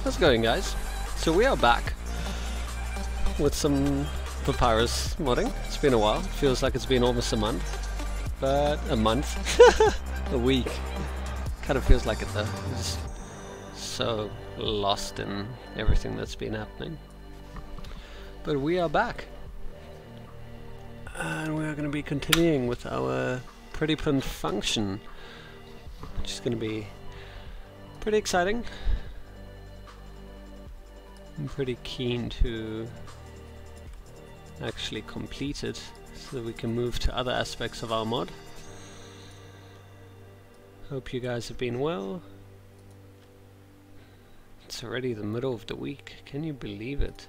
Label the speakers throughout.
Speaker 1: How's it going, guys? So we are back with some Papyrus modding. It's been a while. It feels like it's been almost a month. But a month? A week. Kind of feels like it though. I'm just so lost in everything that's been happening. But we are back. And we are going to be continuing with our pretty print function, which is going to be pretty exciting. I'm pretty keen to actually complete it so that we can move to other aspects of our mod. Hope you guys have been well. It's already the middle of the week. Can you believe it?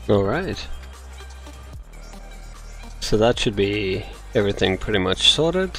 Speaker 1: Alright. So that should be everything pretty much sorted.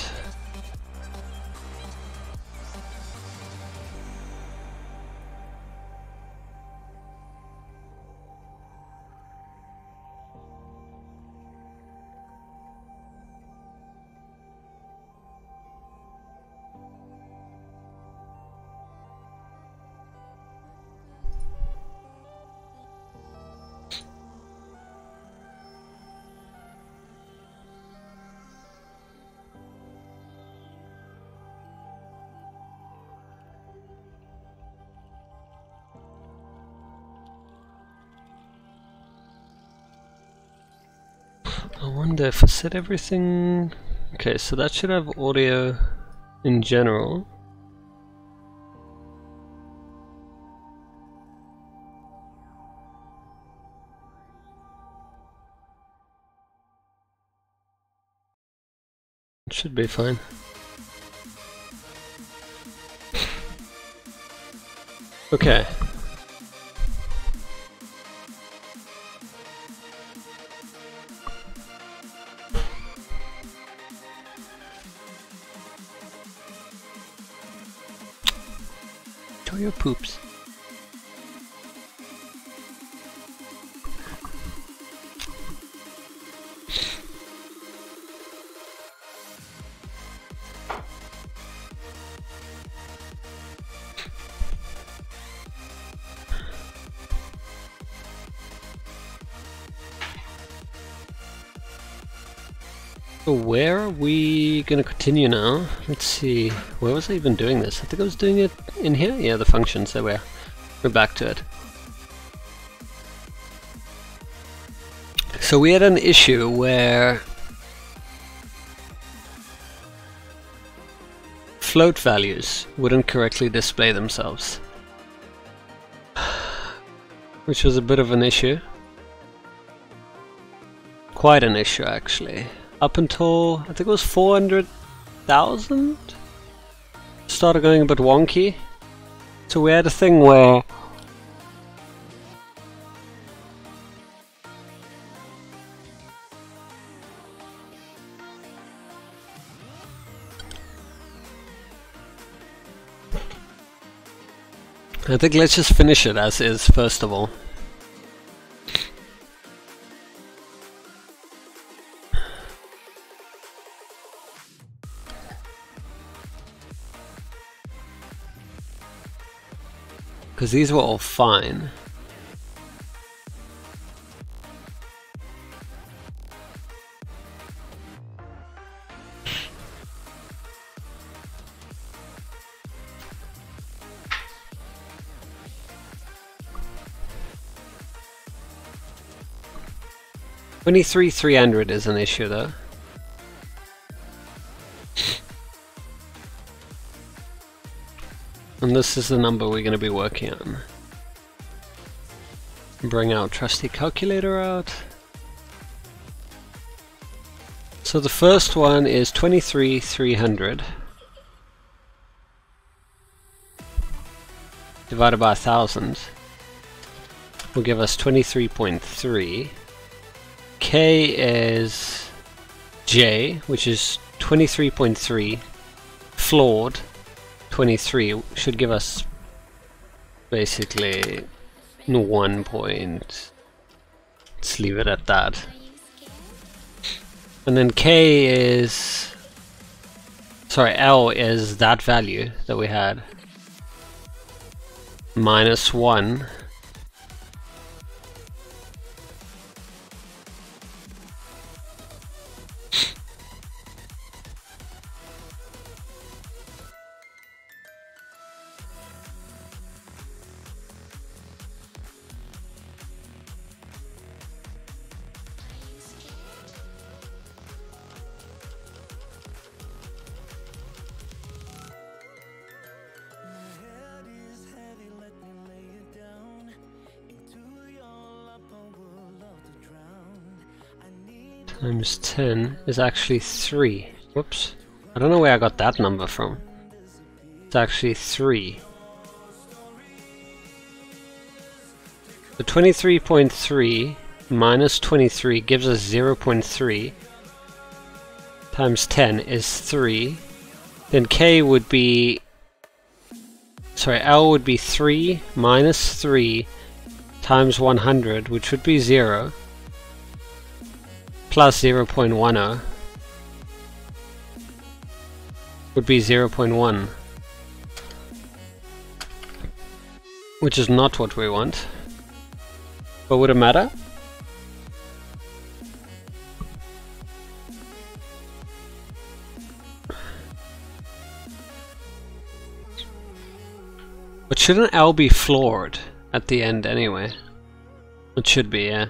Speaker 1: I wonder if I set everything... Okay, so that should have audio in general. It should be fine. Okay. Show your poops. So where are we going to continue now? Let's see, where was I even doing this? I think I was doing it in here? Yeah, the functions, there we are. We're back to it. So we had an issue where float values wouldn't correctly display themselves, which was a bit of an issue. Quite an issue, actually. Up until, I think it was 400,000? Started going a bit wonky. So we had a thing where I think let's just finish it as is, first of all. Because these were all fine. $23,300 is an issue though. And this is the number we're going to be working on. Bring our trusty calculator out. So the first one is 23,300 divided by 1,000 will give us 23.3. K is J, which is 23.3 floored. 23 should give us basically 1 point. Let's leave it at that. And then K is, sorry, L is that value that we had, minus 1. Times 10 is actually 3. Whoops. I don't know where I got that number from. It's actually 3. The 23.3 minus 23 gives us 0.3. Times 10 is 3. Then K would be... Sorry, L would be 3 minus 3 times 100, which would be 0. Plus 0.10 would be 0.1, which is not what we want. But would it matter? But shouldn't L be floored at the end anyway? It should be, yeah.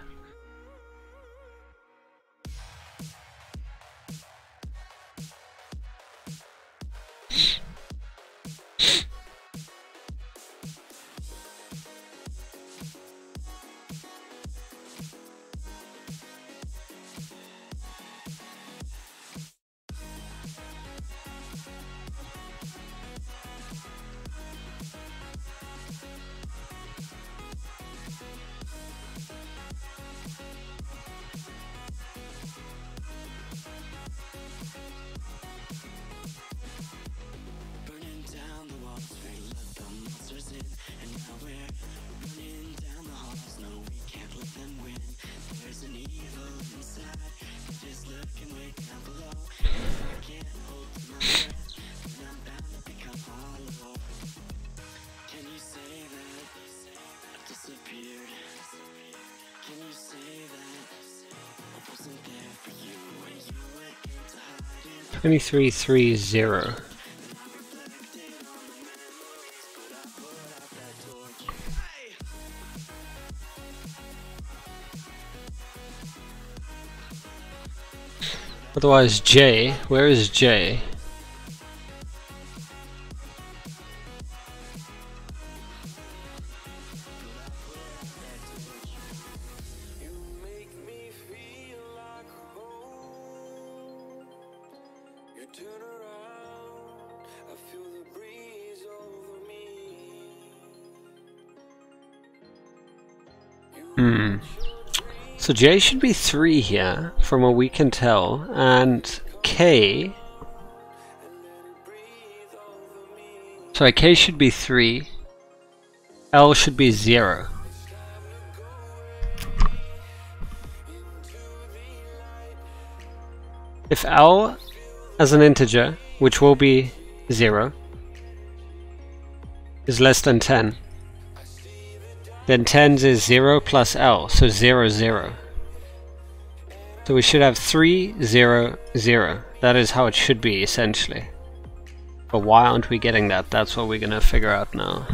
Speaker 1: 2330. Otherwise J, where is J? So J should be 3 here, from what we can tell, and K... Sorry, K should be 3, L should be 0. If L as an integer, which will be 0, is less than 10, then 10s is 0 plus L, so 0, 0. So we should have 3, 0, 0. That is how it should be, essentially. But why aren't we getting that? That's what we're gonna figure out now.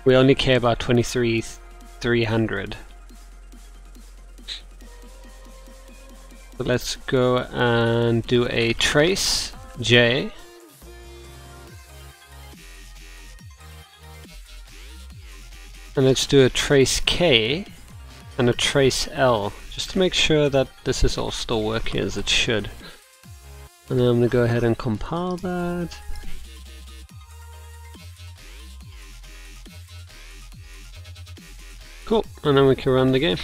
Speaker 1: We only care about 23,300. So let's go and do a trace J. And let's do a trace K and a trace L, just to make sure that this is all still working as it should. And then I'm going to go ahead and compile that. Cool, and then we can run the game.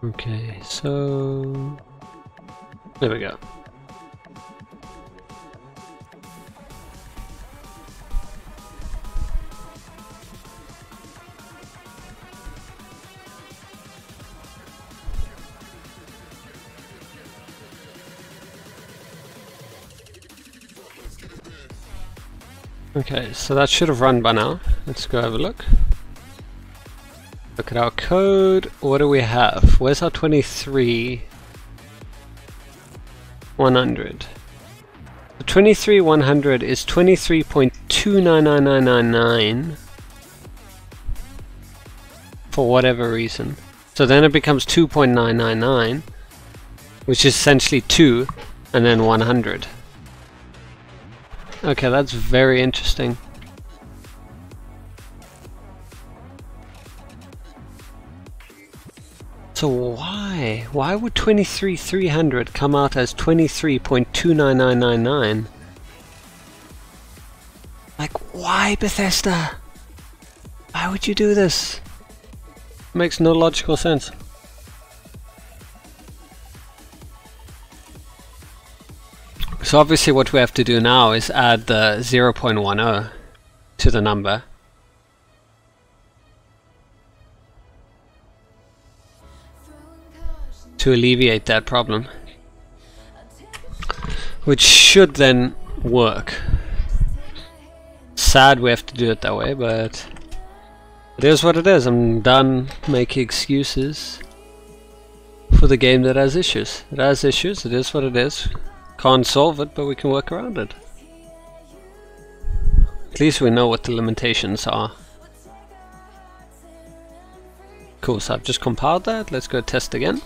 Speaker 1: Okay, so there we go. Okay, so that should have run by now. Let's go have a look. Look at our code. What do we have? Where's our 23,100? The 23,100 is 23.299999 for whatever reason. So then it becomes 2.999, which is essentially 2 and then 100. Okay, that's very interesting. So why would 23,300 come out as 23.29999? Like, why, Bethesda? Why would you do this? Makes no logical sense. So obviously what we have to do now is add the 0.10 to the number. To alleviate that problem, which should then work. Sad we have to do it that way, but it is what it is. I'm done making excuses for the game that has issues. It has issues, it is what it is. Can't solve it, but we can work around it. At least we know what the limitations are. Cool, so I've just compiled that. Let's go test again.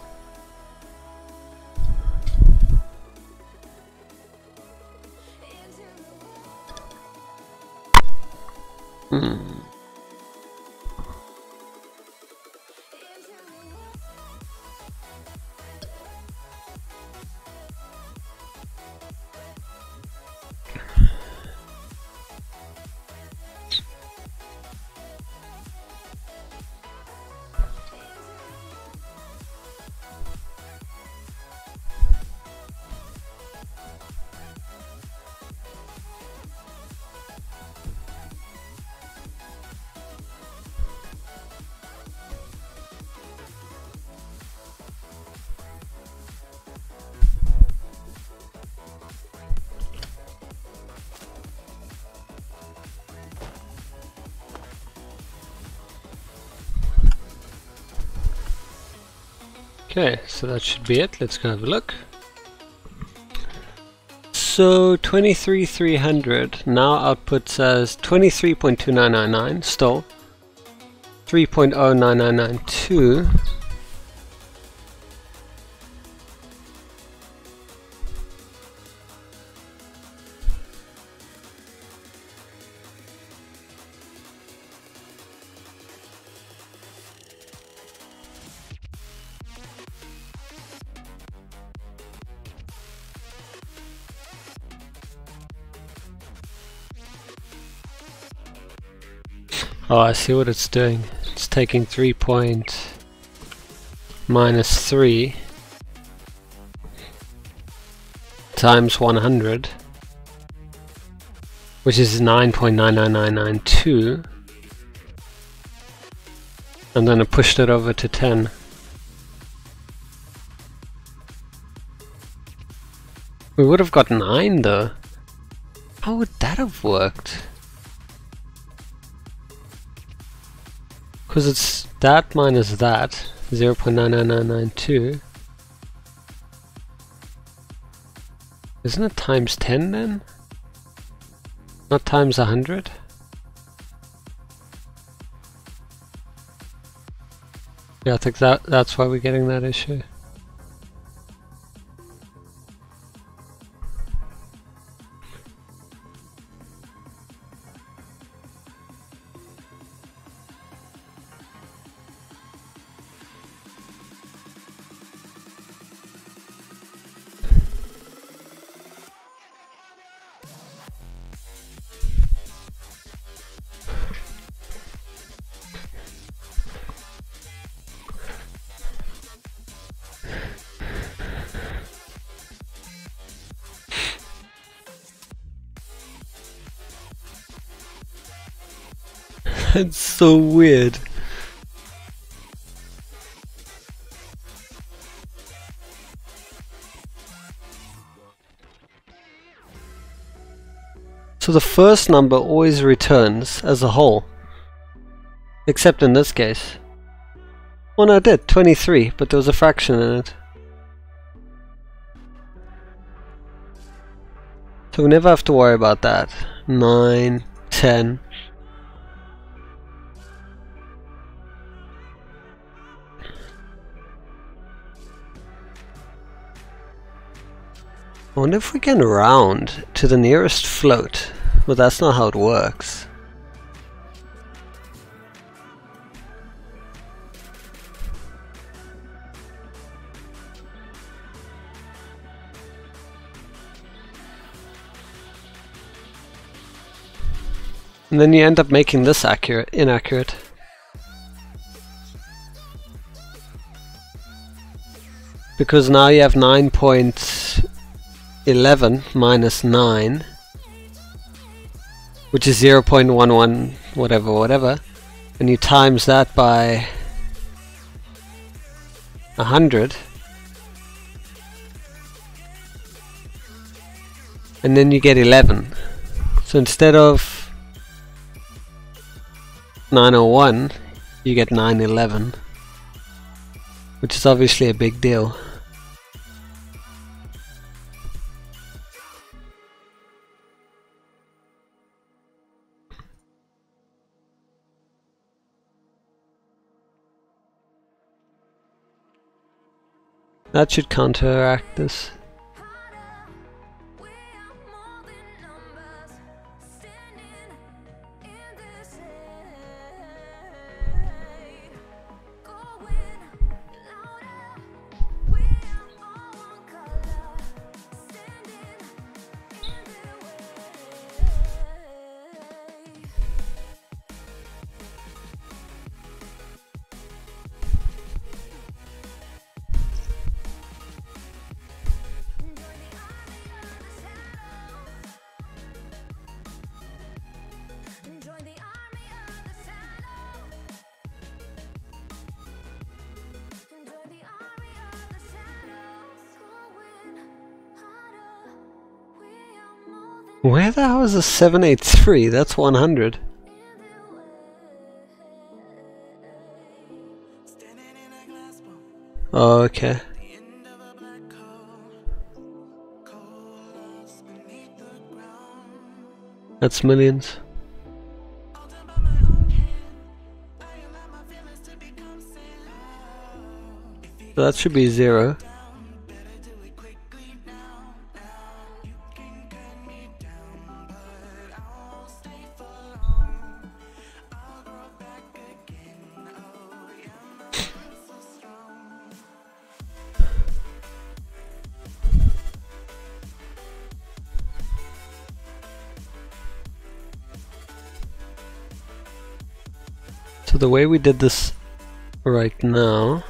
Speaker 1: Okay, so that should be it. Let's go have a look. So 23,300 now outputs as 23.2999 still 3.09992. Oh, I see what it's doing. It's taking 3 minus 3 times 100, which is 9.99992, and then it pushed it over to 10. We would have got 9 though. How would that have worked? Because it's that minus that, 0.99992. Isn't it times 10 then? Not times 100? Yeah, I think that's why we're getting that issue. It's so weird. So the first number always returns as a whole, except in this case. Well, no, it did, 23, but there was a fraction in it. So we never have to worry about that. 9, 10. I wonder if we can round to the nearest float, but that's not how it works. And then you end up making this inaccurate. Because now you have 9.11 minus 9, which is 0.11 whatever, and you times that by 100, and then you get 11. So instead of 901, you get 911, which is obviously a big deal. That should counteract this. Where the hell is a 783? That's 100. Oh, okay. That's millions. So that should be 0. So the way we did this right now,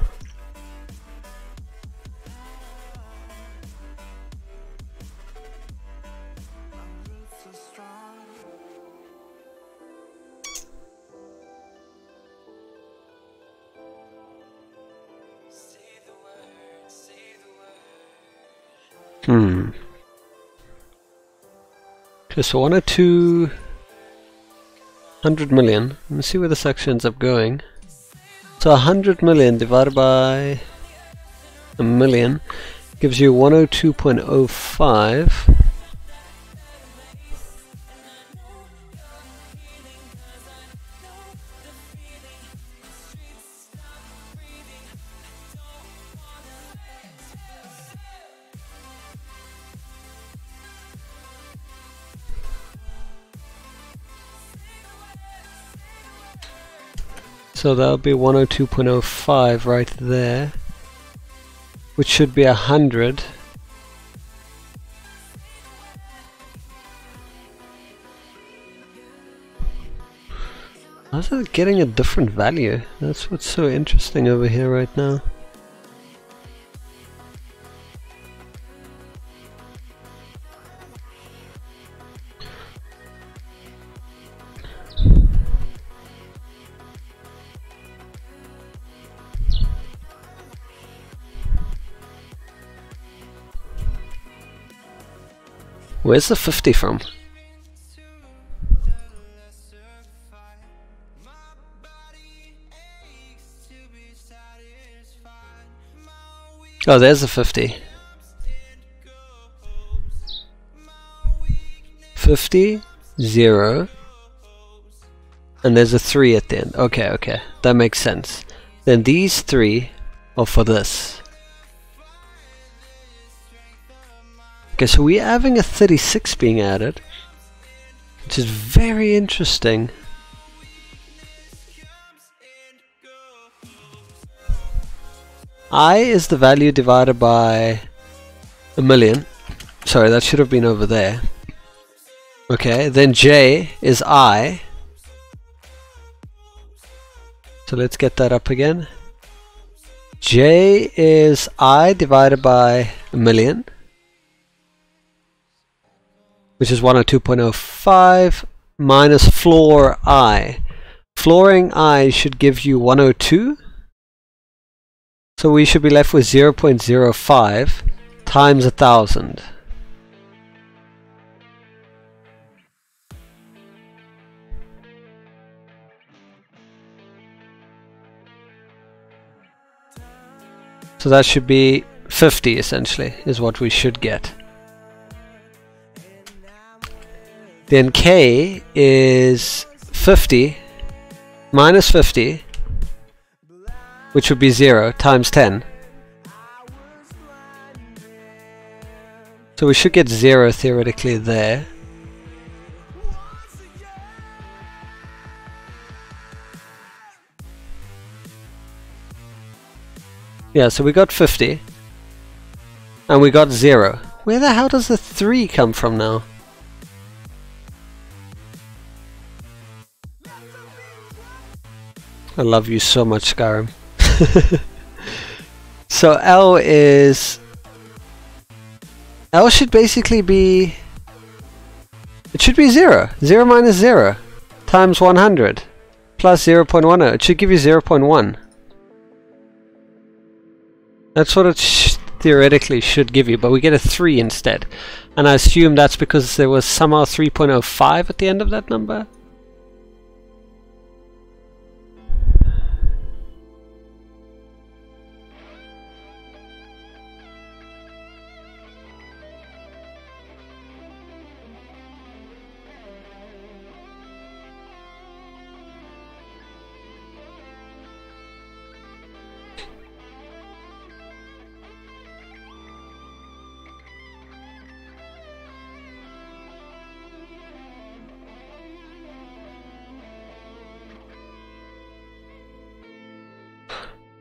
Speaker 1: okay, so 1 or 200 million. Let me see where this actually ends up going. So 100 million divided by a million gives you 102.05. So that'll be 102.05 right there, which should be 100. How's it getting a different value? That's what's so interesting over here right now. Where's the 50 from? Oh, there's the 50. 50, 0, and there's a 3 at the end. Okay, okay, that makes sense. Then these 3 are for this. Okay, so we're having a 36 being added, which is very interesting. I is the value divided by a million. Sorry, that should have been over there. Okay, then J is I. So let's get that up again. J is I divided by a million, which is 102.05 minus floor I. Flooring I should give you 102. So we should be left with 0.05 times 1,000. So that should be 50 essentially, is what we should get. Then K is 50 minus 50, which would be 0 times 10. So we should get 0 theoretically there. Yeah, so we got 50 and we got 0. Where the hell does the 3 come from now? I love you so much, Skyrim. So L should basically be, it should be 0. 0 minus 0 times 100 plus 0.10. It should give you 0.1. That's what it theoretically should give you, but we get a 3 instead. And I assume that's because there was somehow 3.05 at the end of that number.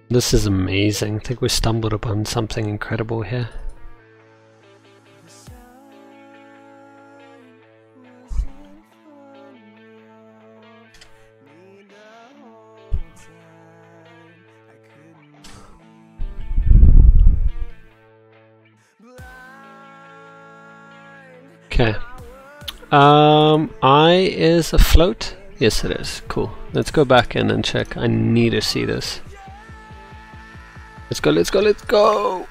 Speaker 1: This is amazing. I think we stumbled upon something incredible here. Okay. I is afloat? Yes it is. Cool. Let's go back in and check. I need to see this. Let's go, let's go, let's go!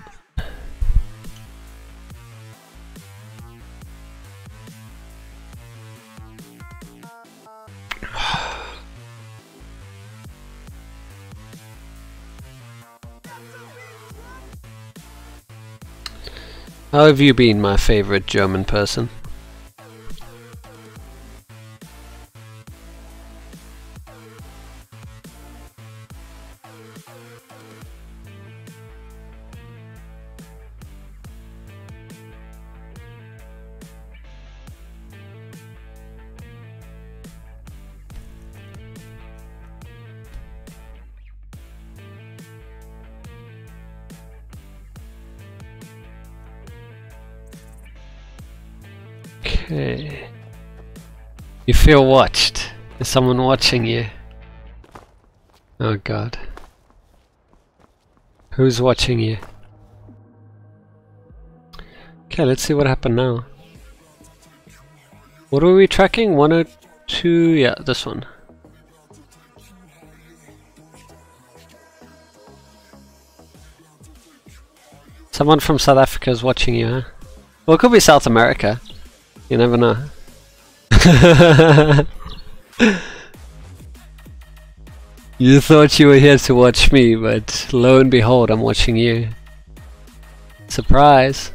Speaker 1: How have you been, my favorite German person? Okay. You feel watched. Is someone watching you? Oh god. Who's watching you? Okay, let's see what happened now. What were we tracking? 102, yeah, this one. Someone from South Africa is watching you, huh? Well, it could be South America. You never know. You thought you were here to watch me, but lo and behold, I'm watching you. Surprise!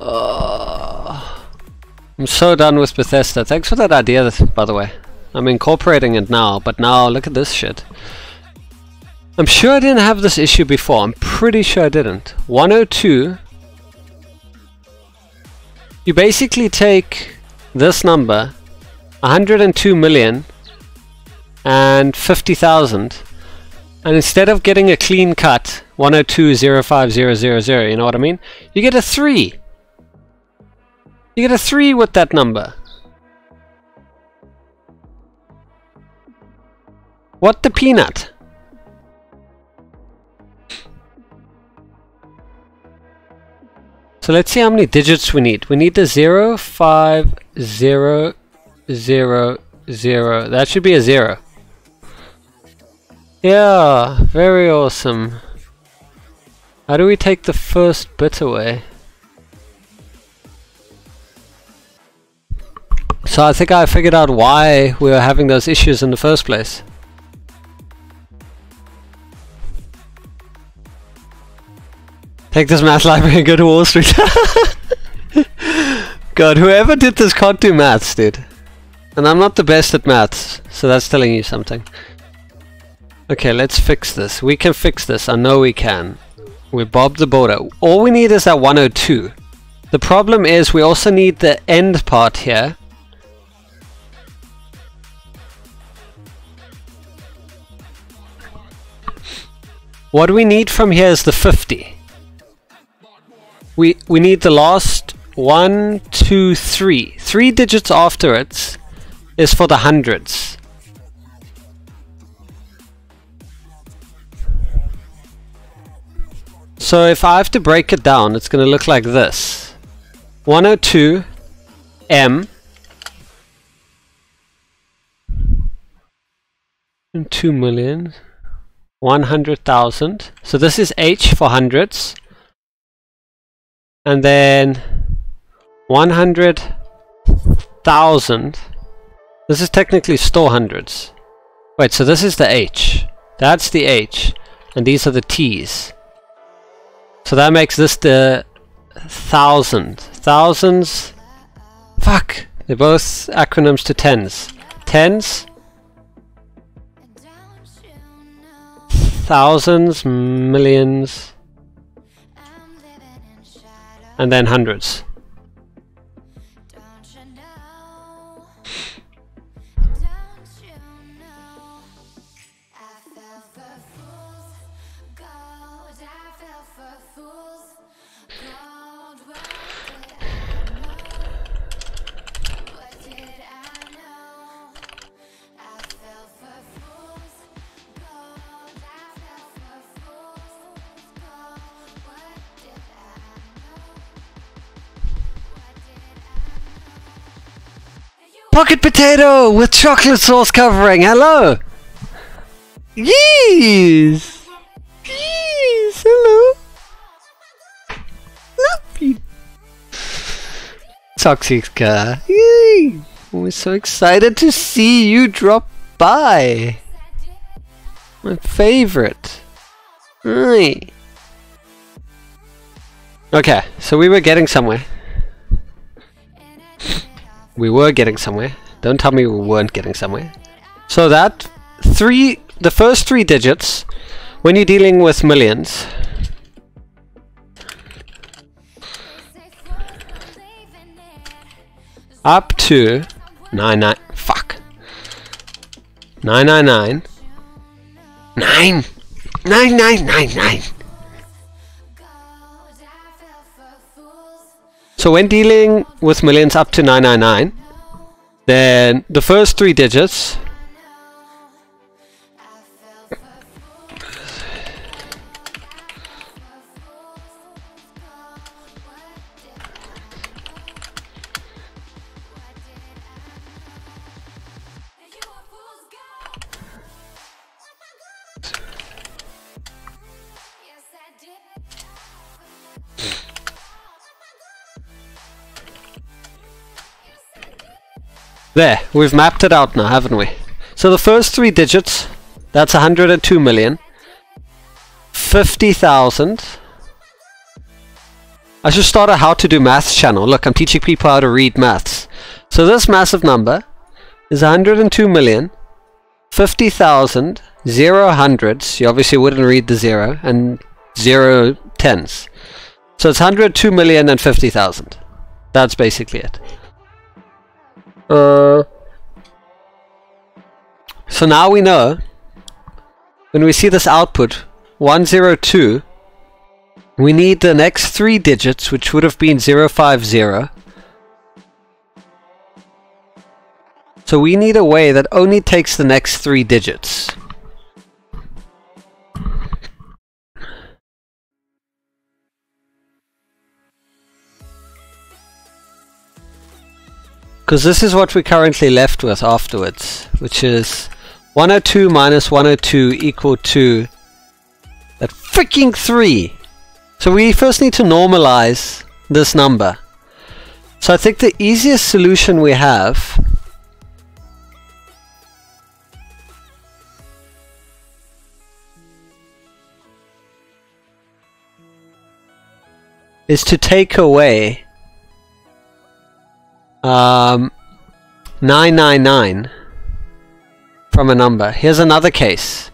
Speaker 1: Oh, I'm so done with Bethesda. Thanks for that idea, by the way. I'm incorporating it now, but now look at this shit. I'm sure I didn't have this issue before. I'm pretty sure I didn't. 102. You basically take this number, 102 million and 50,000, and instead of getting a clean cut, 102,05000, you know what I mean? You get a 3. You get a 3 with that number. What the peanut? So let's see how many digits we need. We need the 0, 5, 0, 0, 0. That should be a 0. Yeah, very awesome. How do we take the first bit away? So I think I figured out why we were having those issues in the first place. Take this math library and go to Wall Street. God, whoever did this can't do maths, dude. And I'm not the best at maths, so that's telling you something. Okay, let's fix this. We can fix this. I know we can. We bobbed the border. All we need is that 102. The problem is we also need the end part here. What we need from here is the 50. We need the last 1, 2, 3. 3 digits after it is for the hundreds. So if I have to break it down, it's going to look like this. 102 M 2 million 100,000. So this is H for hundreds. And then 100,000. This is technically store hundreds. Wait, so this is the H. That's the H. And these are the T's. So that makes this the 1,000. Thousands. Fuck. They're both acronyms to tens. Tens. Thousands. Millions. And then hundreds. Pocket potato with chocolate sauce covering. Hello. Yes. Yes. Hello. Love you. Toxica. Yay. We're so excited to see you drop by. My favorite. Right. Okay, so we were getting somewhere. We were getting somewhere. Don't tell me we weren't getting somewhere. So that the first three digits, when you're dealing with millions, up to 999. 999. So when dealing with millions up to 999, then the first three digits there, we've mapped it out now, haven't we? So the first three digits, that's 102 million. 50,000. I should start a how to do maths channel. Look, I'm teaching people how to read maths. So this massive number is 102 million. 50,000. 0 hundreds. You obviously wouldn't read the 0. And 0 tens. So it's 102 million and 50,000. That's basically it. So now we know when we see this output 102, we need the next three digits, which would have been 050. So we need a way that only takes the next three digits. Because this is what we're currently left with afterwards, which is 102 minus 102 equal to that freaking 3. So we first need to normalize this number. So I think the easiest solution we have is to take away 999 from a number. Here's another case.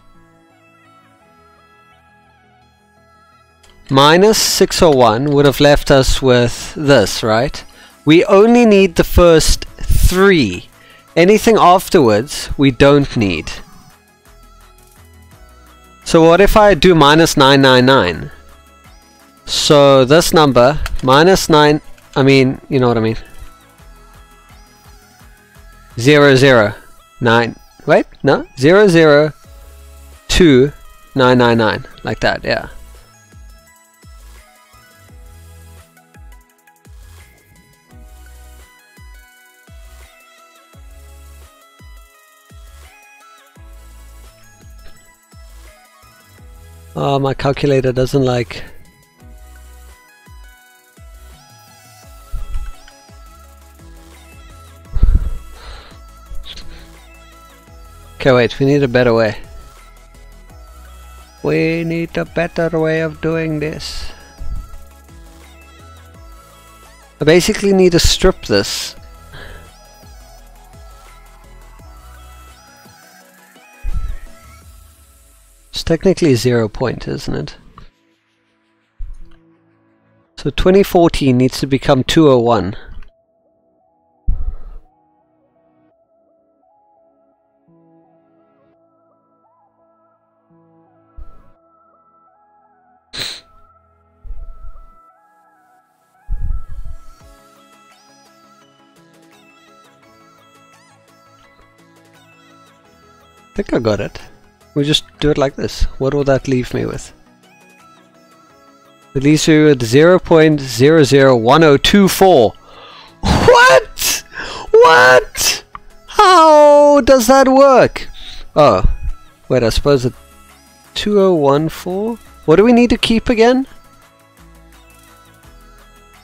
Speaker 1: Minus 601 would have left us with this, right? We only need the first three. Anything afterwards, we don't need. So what if I do minus 999? So this number, minus 9, I mean, you know what I mean. 009. Wait, no, 002999, like that, yeah. Oh, my calculator doesn't like. Okay, wait, we need a better way. We need a better way of doing this. I basically need to strip this. It's technically 0 point, isn't it? So 2014 needs to become 201. I think I got it. We just do it like this. What will that leave me with? It leaves me with 0.001024. What? What? Oh, does that work? Oh, wait, I suppose it's 2014? What do we need to keep again?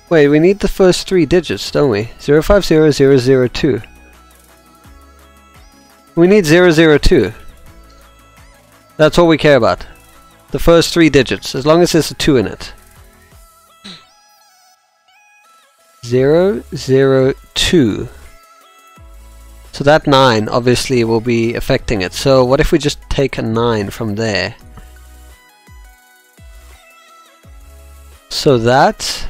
Speaker 1: Wait, we need the first 3 digits, don't we? 050002. We need 002. That's all we care about. The first 3 digits, as long as there's a 2 in it. 002. So that 9 obviously will be affecting it. So what if we just take a 9 from there? So that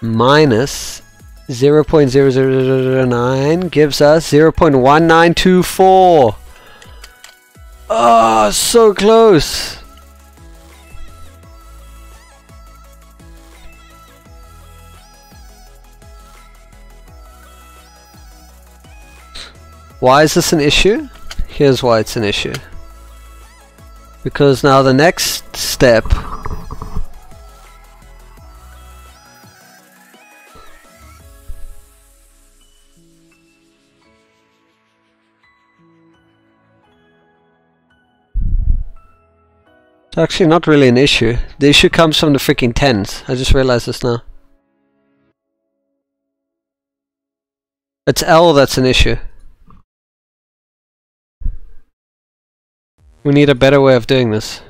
Speaker 1: minus 0.0009 gives us 0.1924. Oh, so close. Why is this an issue? Here's why it's an issue. Because now the next step it's actually not really an issue. The issue comes from the freaking tens. I just realized this now. It's L that's an issue. We need a better way of doing this.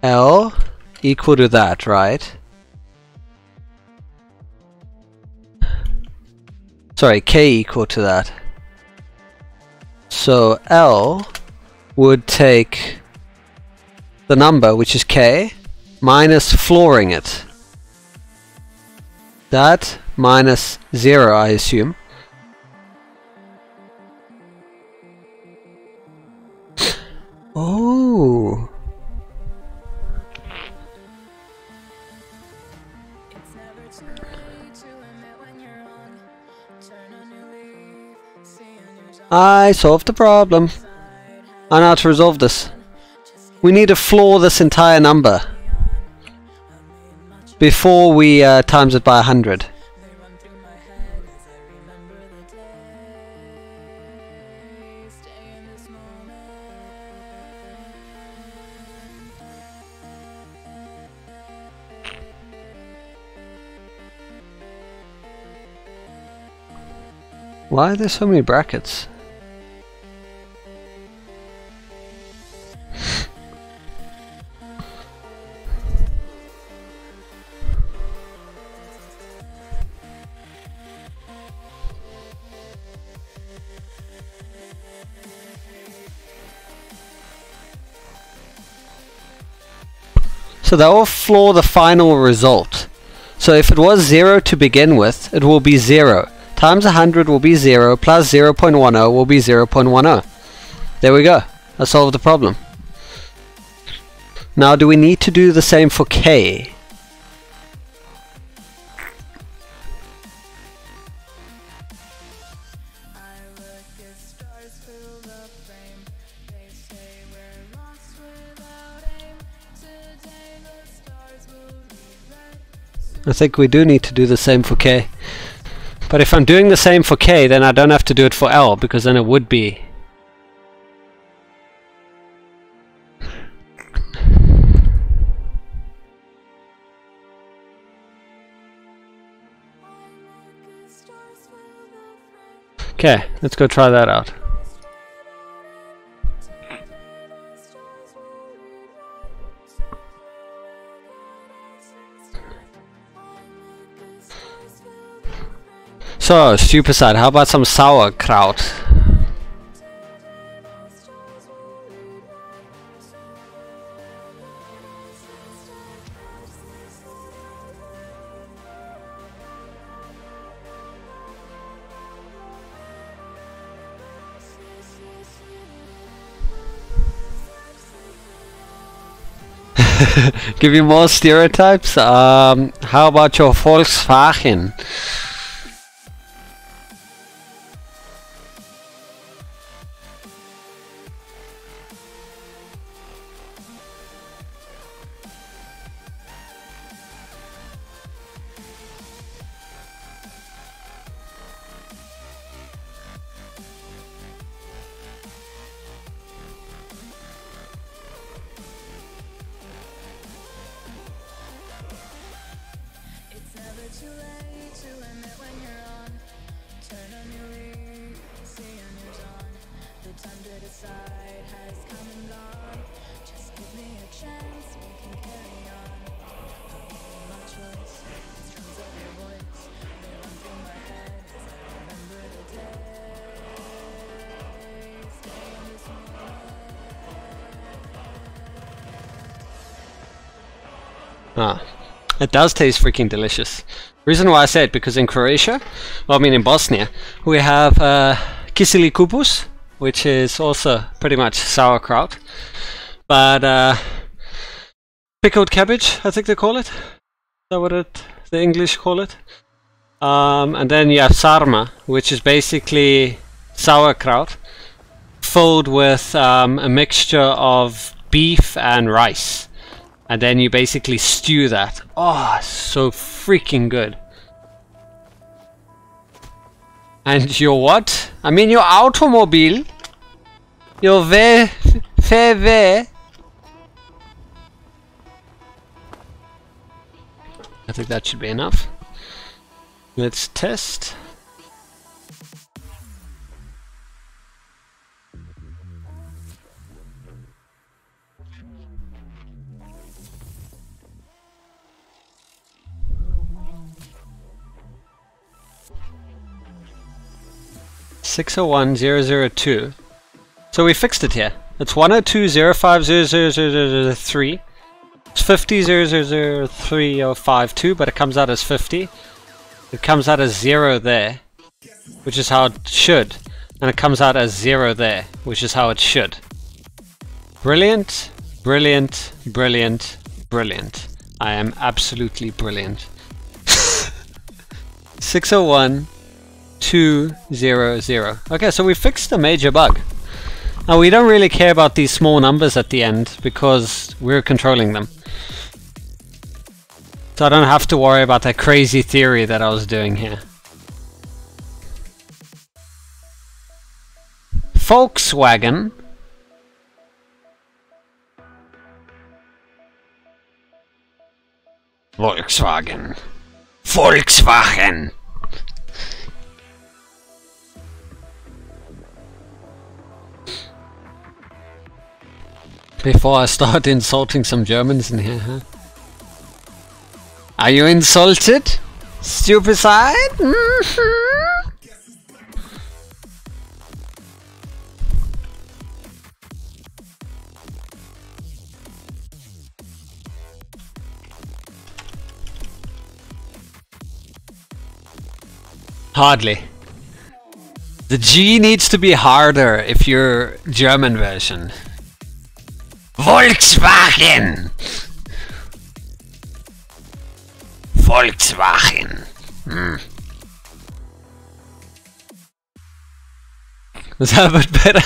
Speaker 1: L equal to that, right? Sorry, K equal to that. So L would take the number, which is K, minus flooring it. That minus 0, I assume. Oh. I solved the problem. I know how to resolve this. We need to floor this entire number before we times it by 100. Why are there so many brackets? So that will floor the final result. So if it was 0 to begin with, it will be 0. Times 100 will be 0, plus 0.10 will be 0.10. There we go. I solved the problem. Now do we need to do the same for K? I think we do need to do the same for K. But if I'm doing the same for K, then I don't have to do it for L, because then it would be. Okay, let's go try that out. So, Superside, how about some sauerkraut? Give you more stereotypes? How about your Volkswagen? Ah, it does taste freaking delicious. Reason why I say it, because in Croatia, well, I mean in Bosnia, we have kiseli kupus, which is also pretty much sauerkraut, but pickled cabbage, I think they call it. Is that what the English call it? And then you have sarma, which is basically sauerkraut filled with a mixture of beef and rice. And then you basically stew that. Oh, so freaking good. And your what? I mean your automobile. Your VW. I think that should be enough. Let's test. $601,002. So we fixed it here. It's 102.050.000.3. It's 50.000.3052, but it comes out as 50. It comes out as 0 there, which is how it should. And it comes out as 0 there, which is how it should. Brilliant, brilliant, brilliant, brilliant. I am absolutely brilliant. 601,200. Okay, so we fixed the major bug. Now we don't really care about these small numbers at the end because we're controlling them. So I don't have to worry about that crazy theory that I was doing here. Volkswagen. Volkswagen. Volkswagen. Before I start insulting some Germans in here, huh? Are you insulted? Stupicide? Mm-hmm. Hardly. The G needs to be harder if you're German version. Volkswagen! Volkswagen. Was that a bit better?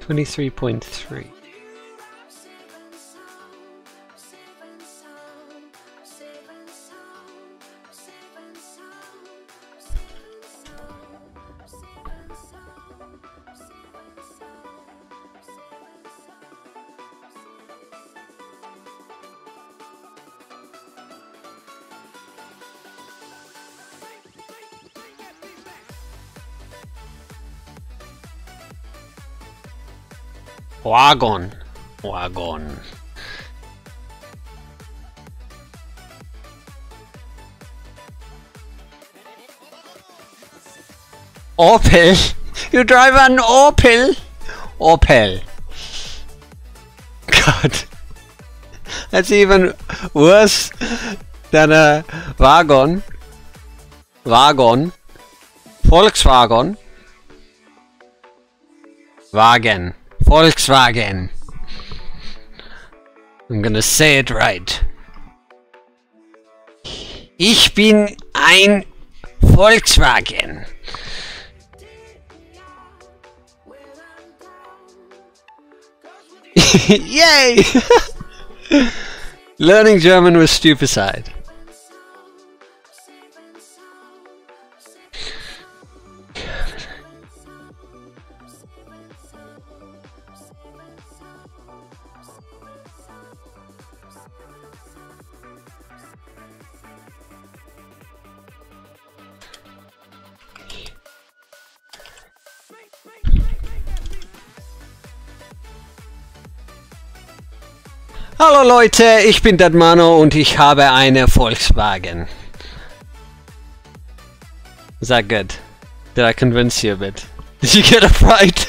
Speaker 1: $23.3. Wagon. Wagon. Opel? You drive an Opel? Opel. God. That's even worse than a wagon. Wagon. Volkswagen. Wagen. Volkswagen. I'm gonna say it right. Ich bin ein Volkswagen. Yay! Learning German with Stupicide. Hallo Leute, ich bin Dadmano und ich habe eine Volkswagen. Is that good? Did I convince you a bit? Did you get it right?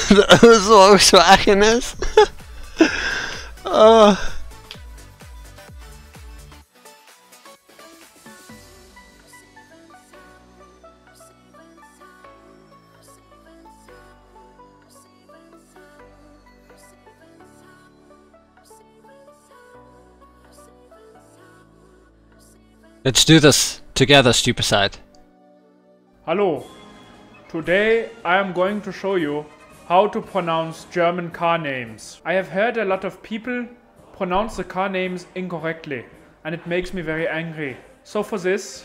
Speaker 1: The Volkswagen is? Oh. Let's do this together, stupid side.
Speaker 2: Hello. Today I am going to show you how to pronounce German car names. I have heard a lot of people pronounce the car names incorrectly and it makes me very angry. So for this,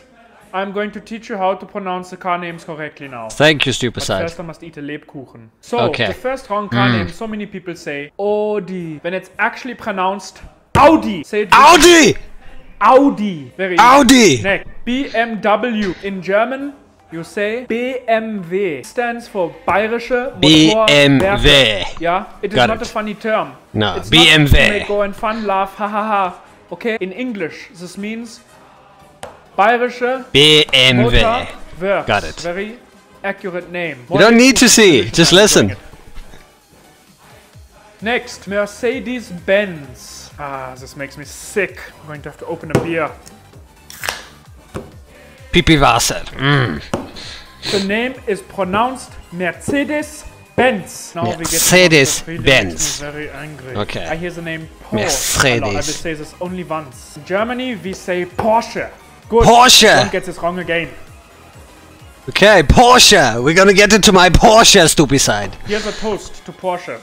Speaker 2: I'm going to teach you how to pronounce the car names correctly now.
Speaker 1: Thank you, stupid side.
Speaker 2: First I must eat a Lebkuchen. So, the first wrong car name, so many people say Audi. When it's actually pronounced Audi. Say it
Speaker 1: Audi!
Speaker 2: Audi. Very
Speaker 1: Audi!
Speaker 2: easy. Next, BMW. In German, you say BMW. Stands for Bayerische Motorwerke.
Speaker 1: BMW.
Speaker 2: Yeah, it is
Speaker 1: Got
Speaker 2: not
Speaker 1: it.
Speaker 2: a funny term.
Speaker 1: No,
Speaker 2: it's
Speaker 1: BMW.
Speaker 2: Not to make go and fun, laugh, ha ha ha. Okay, in English, this means Bayerische
Speaker 1: BMW.
Speaker 2: Motorwerke.
Speaker 1: Got it.
Speaker 2: Very accurate name.
Speaker 1: You don't need to see, just listen.
Speaker 2: Next, Mercedes-Benz. Ah, this makes me sick. I'm going to have to open a beer.
Speaker 1: Pipi Wasser.
Speaker 2: The name is pronounced Mercedes-Benz. Now
Speaker 1: Mercedes-Benz.
Speaker 2: Very angry.
Speaker 1: Okay.
Speaker 2: I hear the name Porsche.
Speaker 1: Mercedes.
Speaker 2: I will say this only once. In Germany, we say Porsche. Good.
Speaker 1: Porsche.
Speaker 2: Don't get this wrong again.
Speaker 1: Okay, Porsche. We're gonna get into my Porsche, stupid side.
Speaker 2: Here's a toast to Porsche.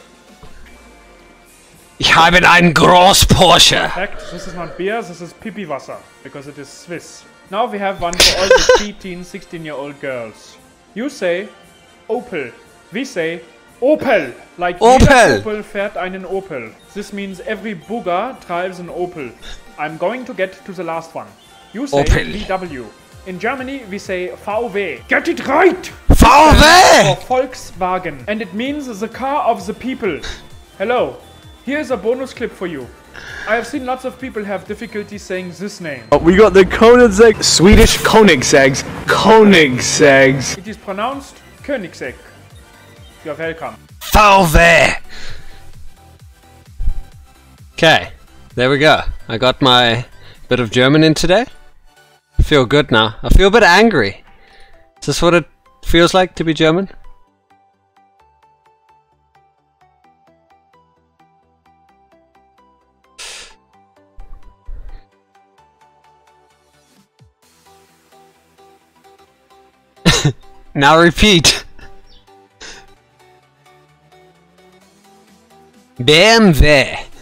Speaker 1: Ich habe einen Groß Porsche.
Speaker 2: In fact, this is not beer, this is Pipi Wasser, because it is Swiss. Now we have one for all the preteen, 16-year-old girls. You say Opel. We say Opel. Like
Speaker 1: Opel.
Speaker 2: Jeder Opel fährt einen Opel. This means every booger drives an Opel. I'm going to get to the last one. You say
Speaker 1: Opel.
Speaker 2: VW. In Germany we say VW. Get it right!
Speaker 1: VW!
Speaker 2: Or Volkswagen. And it means the car of the people. Hello. Here's a bonus clip for you. I have seen lots of people have difficulty saying this name.
Speaker 3: We got the Koenigsegg, Swedish Koenigsegg's. Koenigsegg's.
Speaker 2: It is pronounced Koenigsegg. You're welcome.
Speaker 1: VW! Okay, there we go. I got my bit of German in today. I feel good now. I feel a bit angry. Is this what it feels like to be German? Now repeat. BMW.
Speaker 4: Don't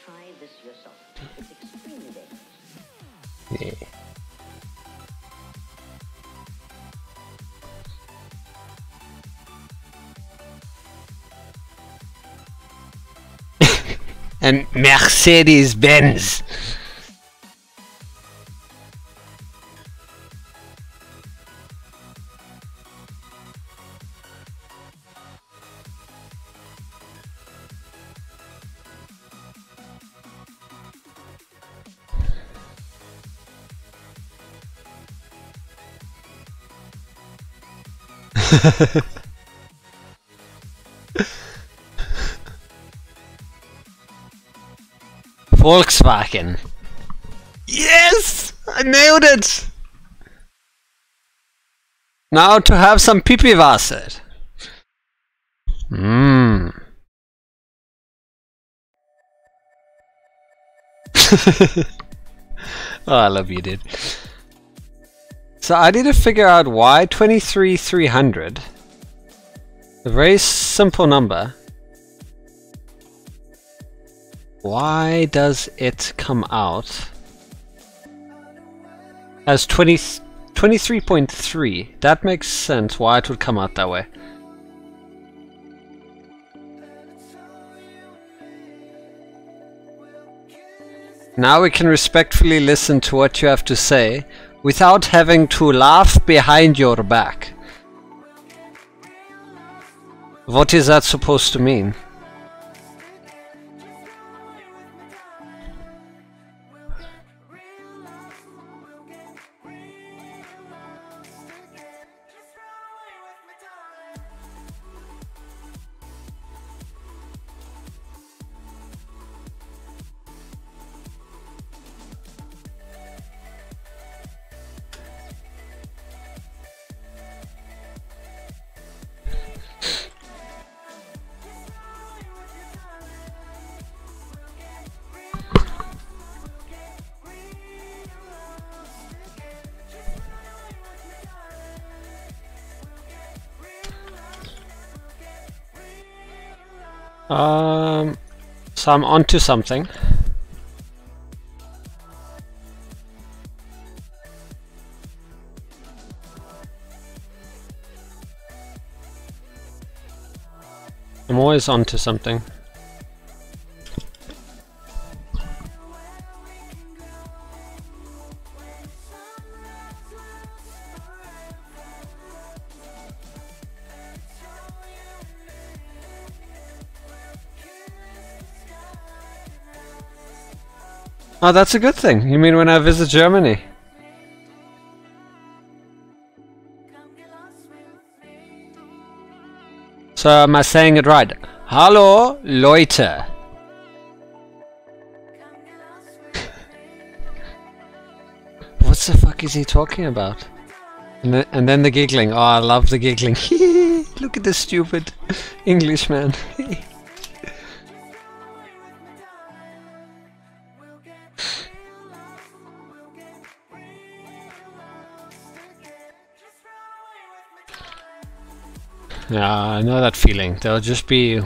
Speaker 4: try this yourself. It's extremely dangerous.
Speaker 1: Yeah. And Mercedes-Benz. Volkswagen. Yes! I nailed it! Now to have some Pipi Wasser. Oh, I love you, dude. So I need to figure out why 23,300, a very simple number, why does it come out as 23.3? That makes sense why it would come out that way. Now we can respectfully listen to what you have to say without having to laugh behind your back. What is that supposed to mean? So I'm onto something. I'm always onto something. Oh, that's a good thing. You mean when I visit Germany? So am I saying it right? Hallo, Leute. What the fuck is he talking about? And then the giggling. Oh, I love the giggling. Look at this stupid Englishman. Yeah, I know that feeling. They'll just be...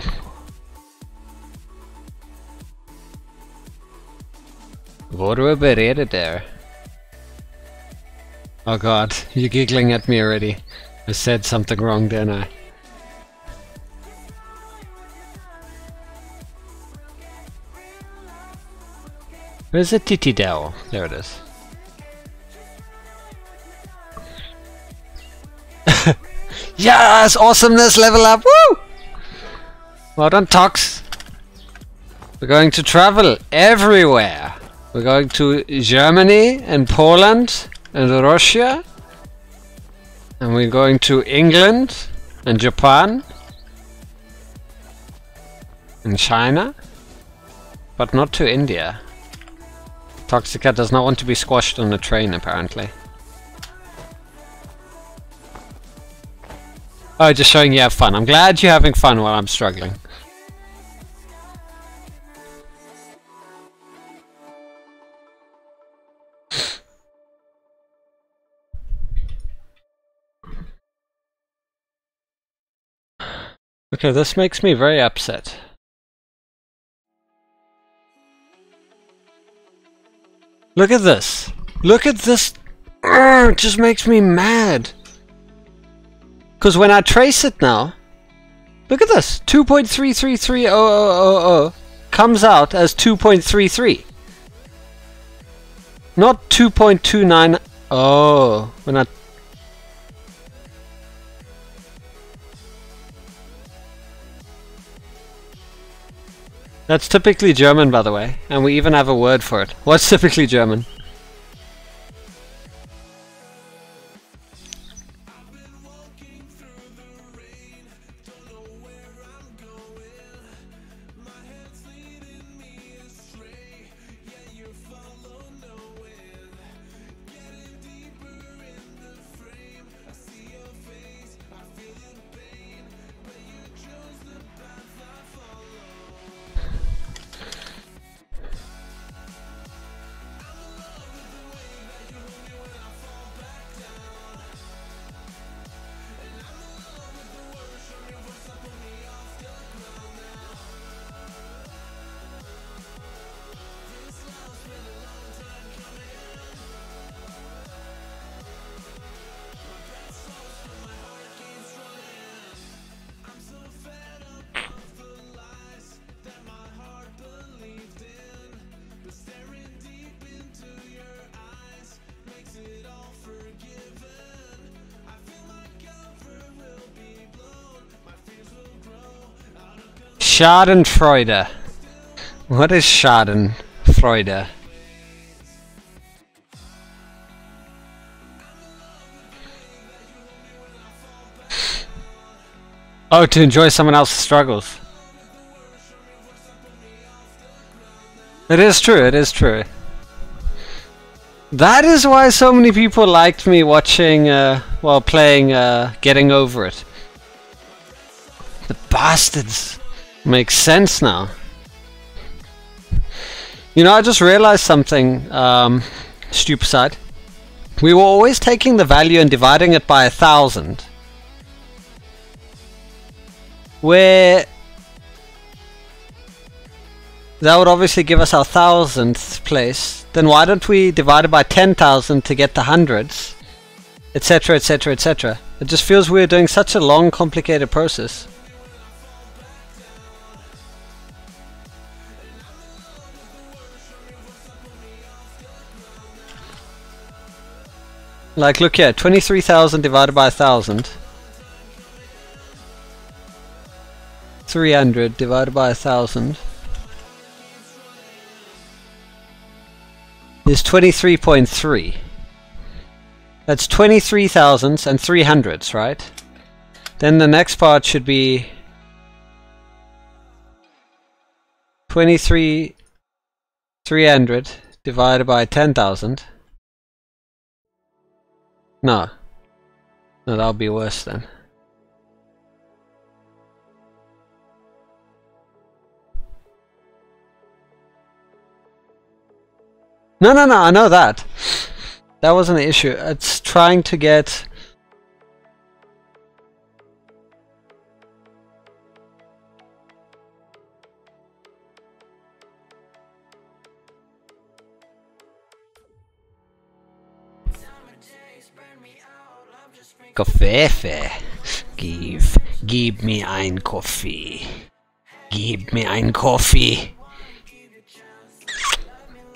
Speaker 1: Worden we bereden there? Oh god, you're giggling at me already. I said something wrong, didn't I? Where's the titty dowel? There it is. Yes! Awesomeness level up! Woo! Well done, Tox! We're going to travel everywhere! We're going to Germany and Poland and Russia. And we're going to England and Japan. And China. But not to India. Toxica does not want to be squashed on a train, apparently. Oh, just showing you have fun. I'm glad you're having fun while I'm struggling. Okay, this makes me very upset. Look at this. Look at this. It just makes me mad. Because when I trace it now, look at this, 2.333000 comes out as 2.33. Not 2.29. Oh, when I... That's typically German, by the way, and we even have a word for it. What's typically German? Schadenfreude. What is Schadenfreude? Oh, to enjoy someone else's struggles. It is true, it is true. That is why so many people liked me watching, while playing, Getting Over It. The bastards. Makes sense now. You know, I just realized something, stupid. We were always taking the value and dividing it by 1,000. Where that would obviously give us our 1,000th place. Then why don't we divide it by 10,000 to get the hundreds, etc, etc, etc. It just feels we're doing such a long, complicated process. Like, look here, 23,000 divided by 1,000. 300 divided by 1,000 is 23.3. That's 23,000s and 300s, right? Then the next part should be 23,300 divided by 10,000. No, that'll be worse then. No, I know that. That wasn't an issue. It's trying to get... Coffee. Gib me ein Coffee. Gib me ein Coffee.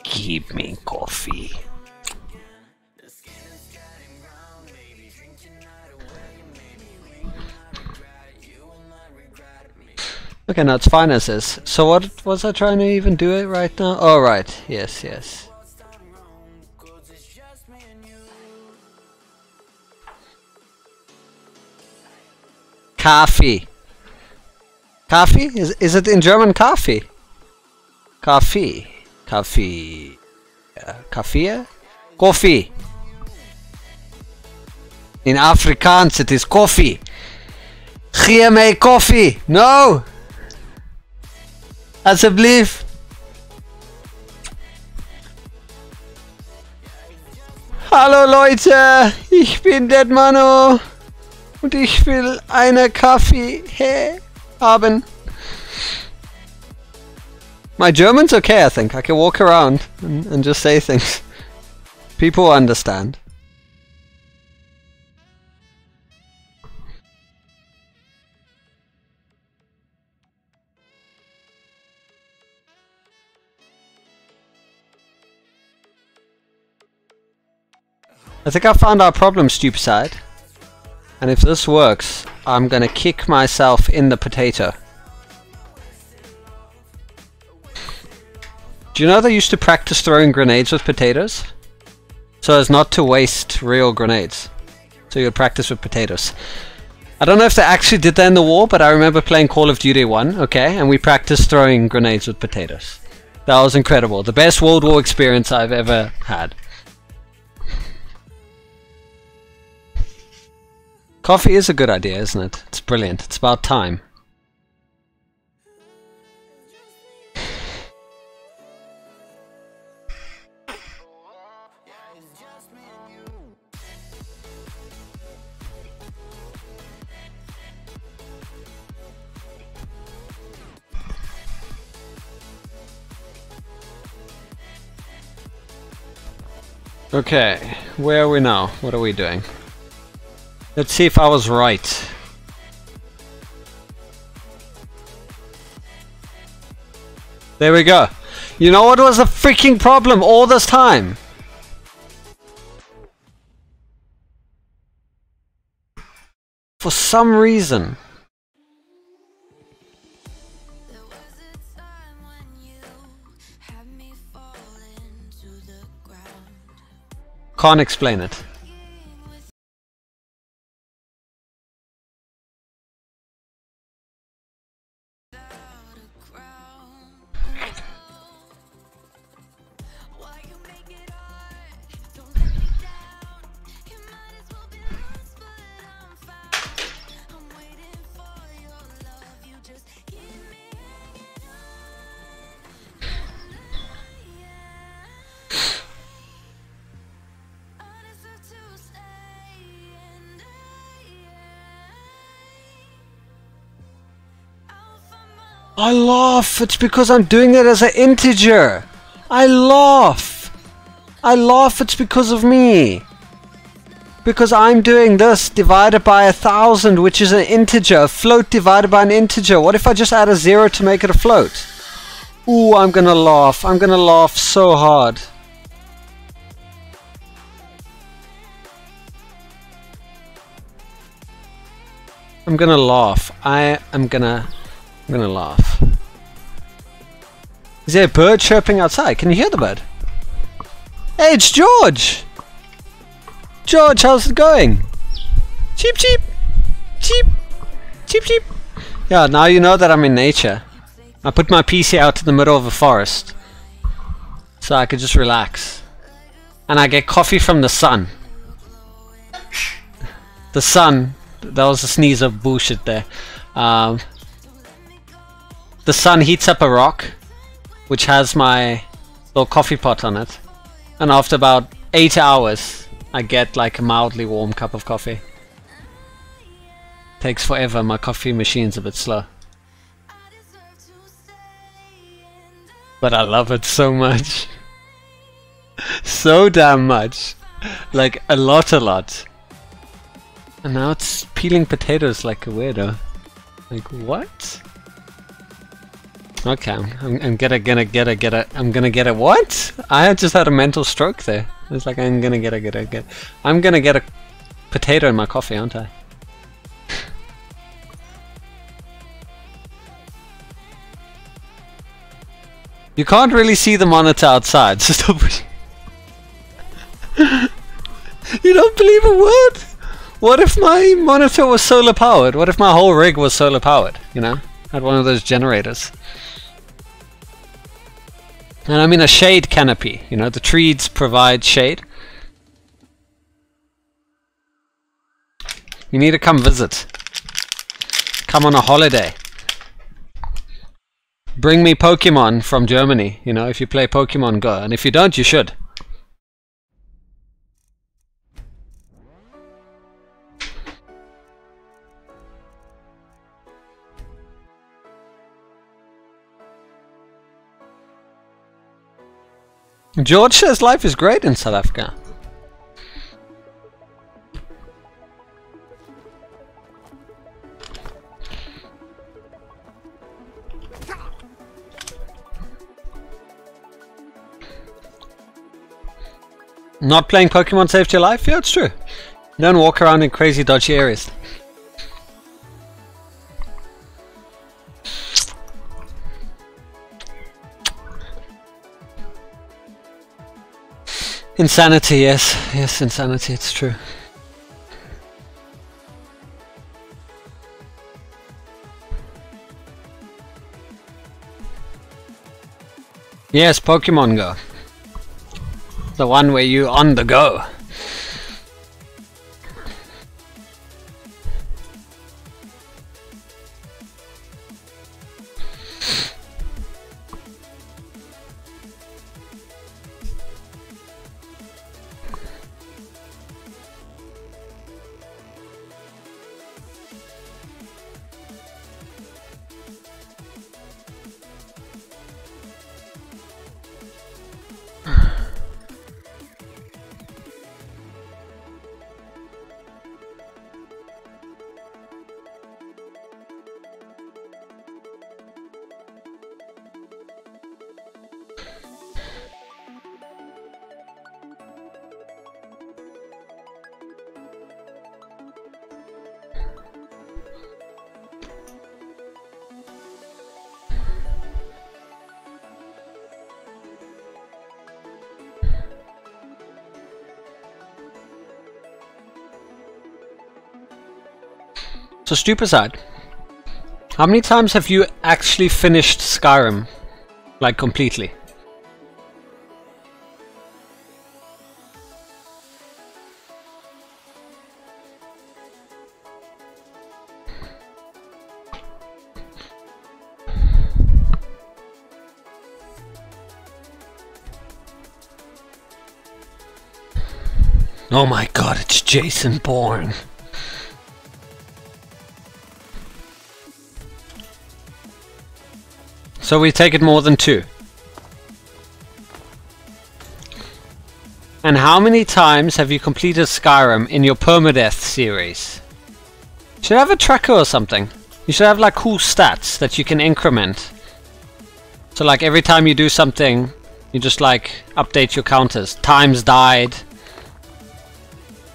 Speaker 1: Gib me coffee. Okay, now it's fine as is. So what was I trying to even do it right now? Oh, right. Yes. Kaffee. Kaffee? Is it in German Kaffee? Kaffee. Kaffee. Kaffee? Coffee. In Afrikaans it is coffee. Geef mij koffie. No! Alsjeblieft. Hallo Leute, ich bin Dead Mano und ich will eine Kaffee haben. My German's okay, I think. I can walk around and just say things. People understand. I think I found our problem, stupid side. And if this works, I'm gonna kick myself in the potato. Do you know they used to practice throwing grenades with potatoes? So as not to waste real grenades. So you'd practice with potatoes. I don't know if they actually did that in the war, but I remember playing Call of Duty 1, okay, and we practiced throwing grenades with potatoes. That was incredible. The best World War experience I've ever had. Coffee is a good idea, isn't it? It's brilliant. It's about time. Okay, where are we now? What are we doing? Let's see if I was right. There we go. You know what was the freaking problem all this time? For some reason, can't explain it. I laugh. It's because I'm doing it as an integer. I laugh. I laugh. It's because of me. Because I'm doing this divided by 1,000, which is an integer. A float divided by an integer. What if I just add a 0 to make it a float? Ooh, I'm gonna laugh. I'm gonna laugh so hard. I'm gonna laugh. I'm gonna laugh. Is there a bird chirping outside? Can you hear the bird? Hey, it's George! George, how's it going? Cheep cheep! Cheep! Cheep cheep! Yeah, now you know that I'm in nature. I put my PC out in the middle of a forest. So I could just relax. And I get coffee from the sun. The sun. That was a sneeze of bullshit there. The sun heats up a rock, which has my little coffee pot on it. And after about 8 hours, I get like a mildly warm cup of coffee. Takes forever, my coffee machine's a bit slow. But I love it so much. So damn much. Like a lot. And now it's peeling potatoes like a weirdo. Like what? Okay, I'm gonna get a what? I just had a mental stroke there. It's like I'm gonna get a potato in my coffee, aren't I? You can't really see the monitor outside, so stop. You don't believe a word? What if my monitor was solar powered? What if my whole rig was solar powered? You know, had one of those generators. And I mean a shade canopy. You know, the trees provide shade. You need to come visit. Come on a holiday. Bring me Pokemon from Germany, you know, if you play Pokemon Go. And if you don't, you should. George says life is great in South Africa. Not playing Pokemon saved your life? Yeah, it's true. Don't walk around in crazy dodgy areas. Insanity, yes. Yes, insanity, it's true. Yes, Pokemon Go. The one where you on the go. So Stupicide, how many times have you actually finished Skyrim? Like completely? Oh my god, it's Jason Bourne. So we take it more than 2. And how many times have you completed Skyrim in your permadeath series? You should have a tracker or something. You should have like cool stats that you can increment. So like every time you do something, you just like update your counters. Times died.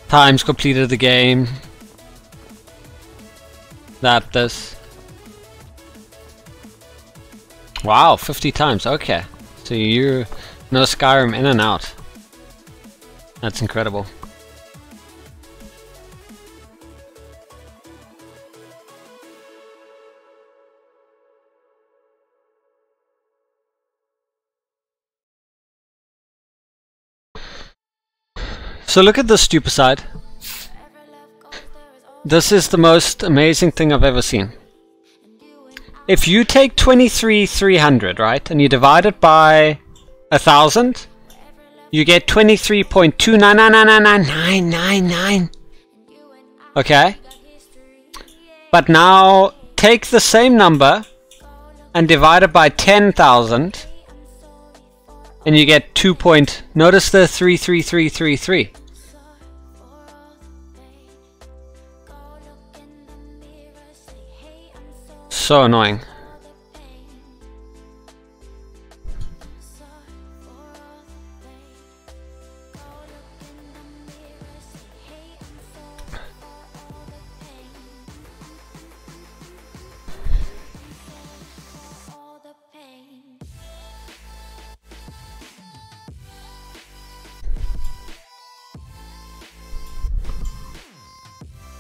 Speaker 1: Times completed the game. This. Wow, 50 times, okay. So you know Skyrim in and out. That's incredible. So look at this Stupicide. This is the most amazing thing I've ever seen. If you take 23,300, right, and you divide it by 1,000, you get 23.2999999. Okay? But now take the same number and divide it by 10,000 and you get 2 point... Notice the 33333. So annoying.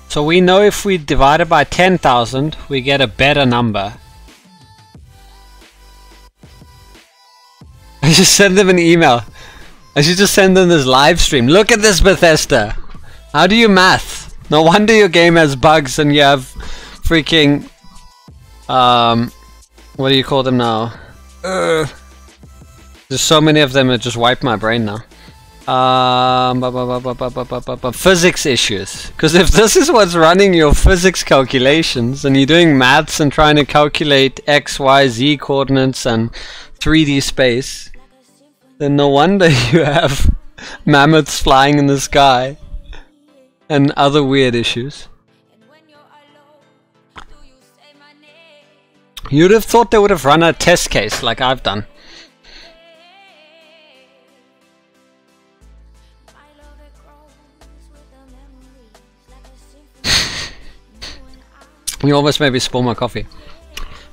Speaker 1: So we know if we divide it by 10,000, we get a better number. I should send them an email. I should just send them this live stream. Look at this, Bethesda. How do you math? No wonder your game has bugs and you have freaking... what do you call them now? There's so many of them that just wipe my brain now. Physics issues. Because if this is what's running your physics calculations and you're doing maths and trying to calculate X, Y, Z coordinates and 3D space, then no wonder you have mammoths flying in the sky and other weird issues. You'd have thought they would have run a test case like I've done. You almost made me spill my coffee.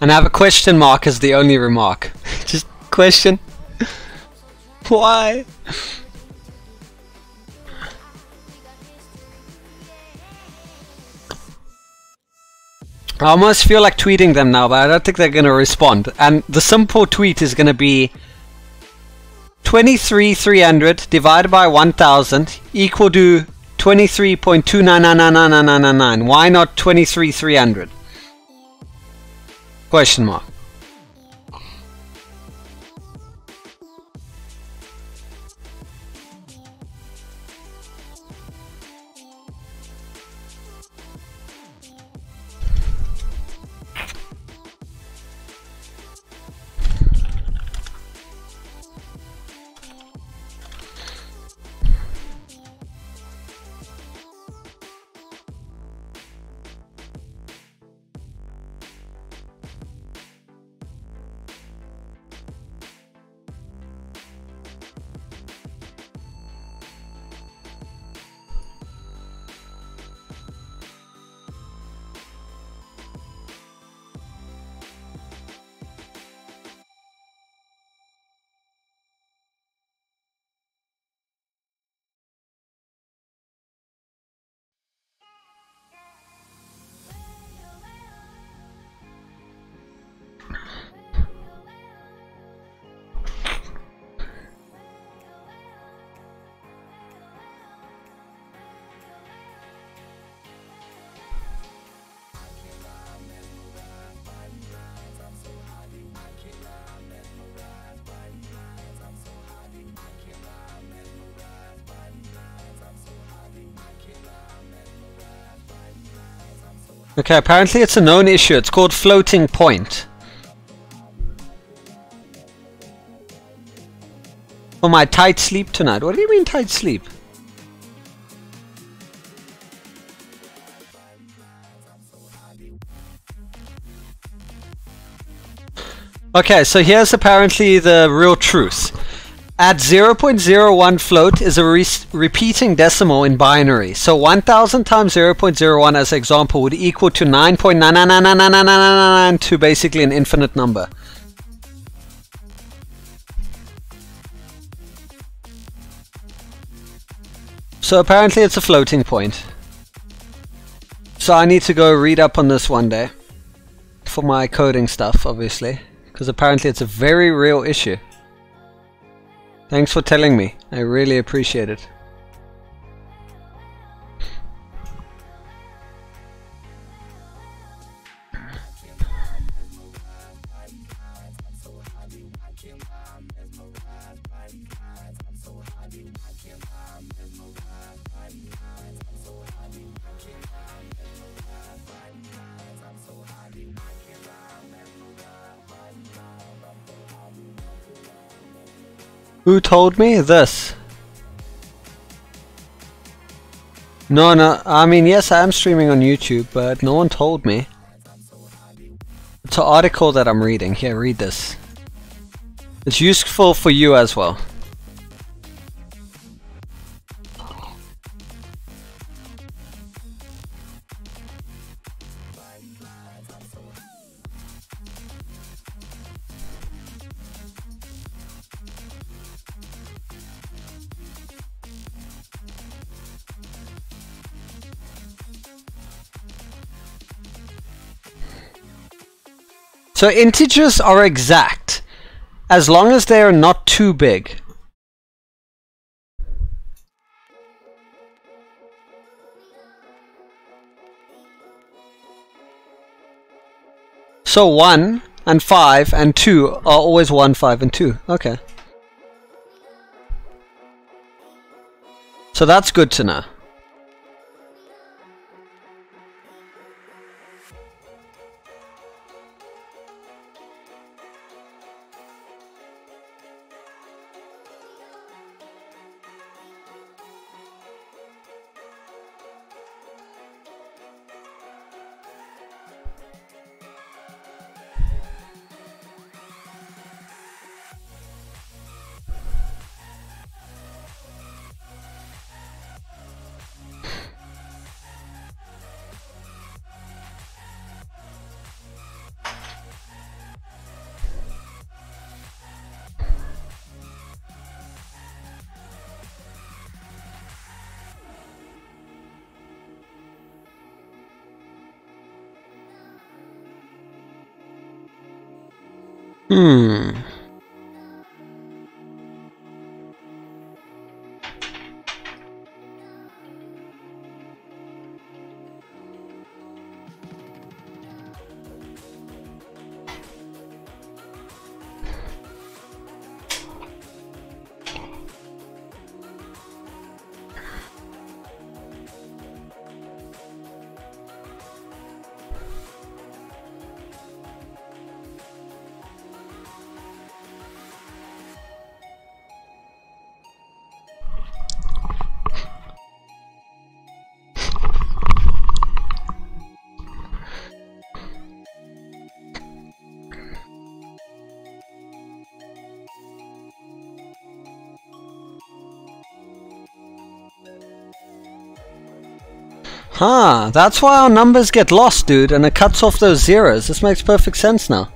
Speaker 1: And I have a question mark as the only remark. Just question. Why? I almost feel like tweeting them now, but I don't think they're going to respond. And the simple tweet is going to be 23,300 divided by 1,000 equal to 23.2999999. Why not 23,300? Question mark. Okay, apparently it's a known issue. It's called floating point. For my tight sleep tonight. What do you mean tight sleep? Okay, so here's apparently the real truth. At 0.01 float is a repeating decimal in binary. So 1000 times 0.01 as an example would equal to 9.9999999 to basically an infinite number. So apparently it's a floating point. So I need to go read up on this one day. For my coding stuff, obviously. Because apparently it's a very real issue. Thanks for telling me. I really appreciate it. Who told me this? No, I mean, yes, I am streaming on YouTube, but no one told me. It's an article that I'm reading. Here, read this. It's useful for you as well. So integers are exact, as long as they are not too big. So 1 and 5 and 2 are always 1, 5 and 2. Okay. So that's good to know. Huh, that's why our numbers get lost, dude, and it cuts off those zeros. This makes perfect sense now.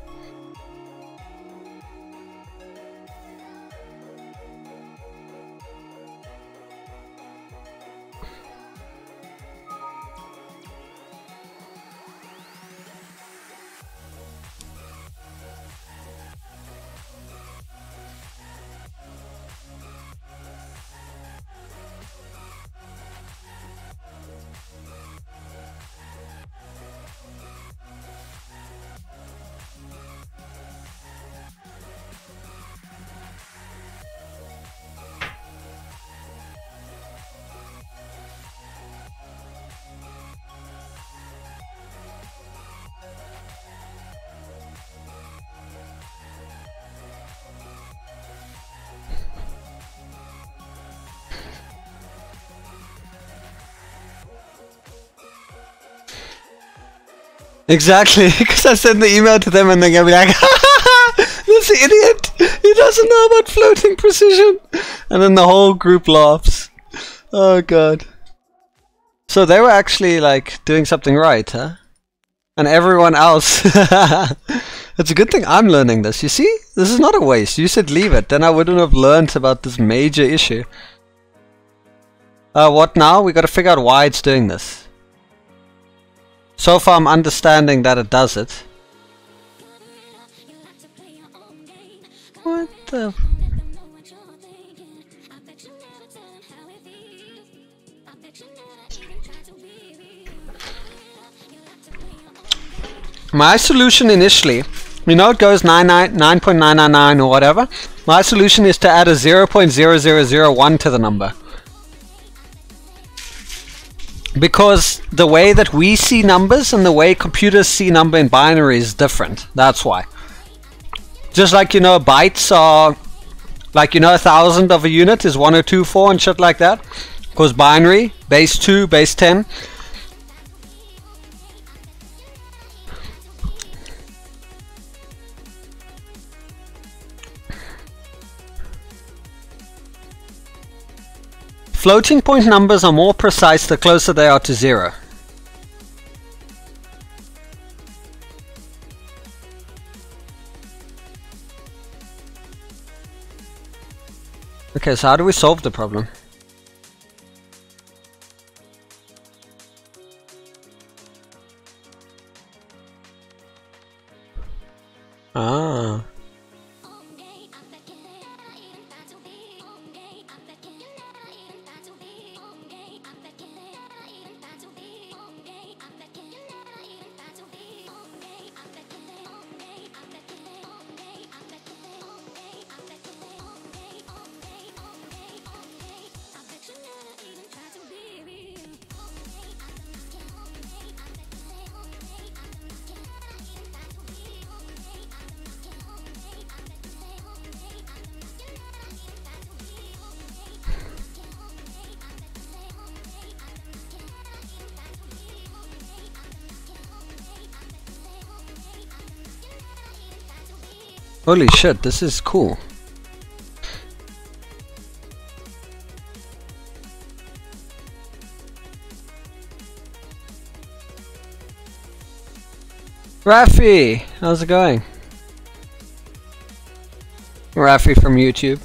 Speaker 1: Exactly, because I send the email to them and they're gonna be like, this idiot, he doesn't know about floating precision. And then the whole group laughs. Oh god. So they were actually like doing something right, huh? And everyone else. It's a good thing I'm learning this. You see? This is not a waste. You said leave it, then I wouldn't have learned about this major issue. What now? We gotta figure out why it's doing this. So far I'm understanding that it does it. What the... My solution initially, you know it goes 9.999 or whatever. My solution is to add a 0.0001 to the number. Because the way that we see numbers and the way computers see number in binary is different. That's why. Just like, you know, bytes are, like, you know, 1,000 of a unit is 1024 and shit like that. Because binary, base 2, base 10. Floating point numbers are more precise the closer they are to 0. Okay, so how do we solve the problem? Ah. Holy shit, this is cool. Rafi, how's it going? Rafi from YouTube.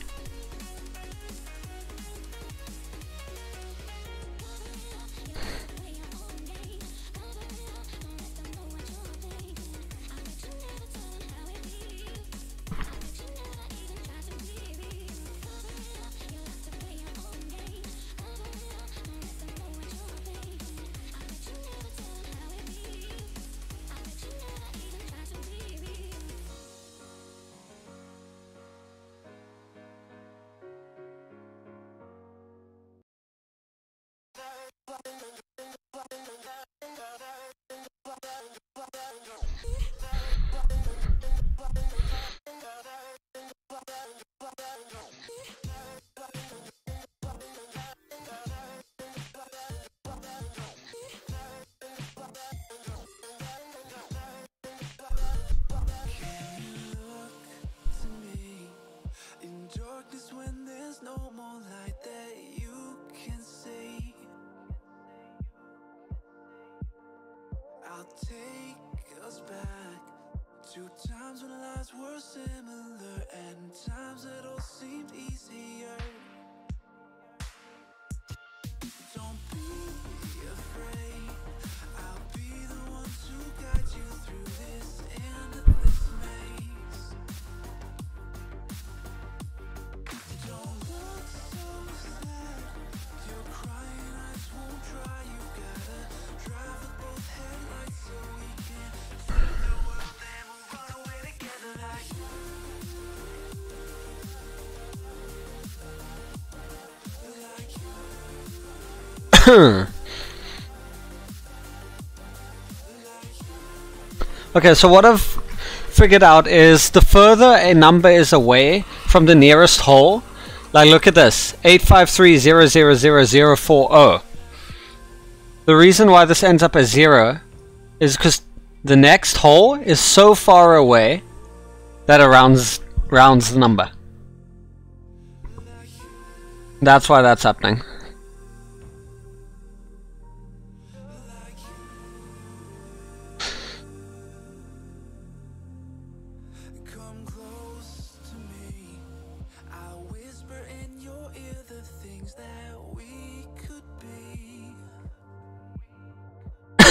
Speaker 1: Okay, so what I've figured out is the further a number is away from the nearest hole, like look at this, 853000040. The reason why this ends up as 0 is because the next hole is so far away that it rounds the number. That's why that's happening.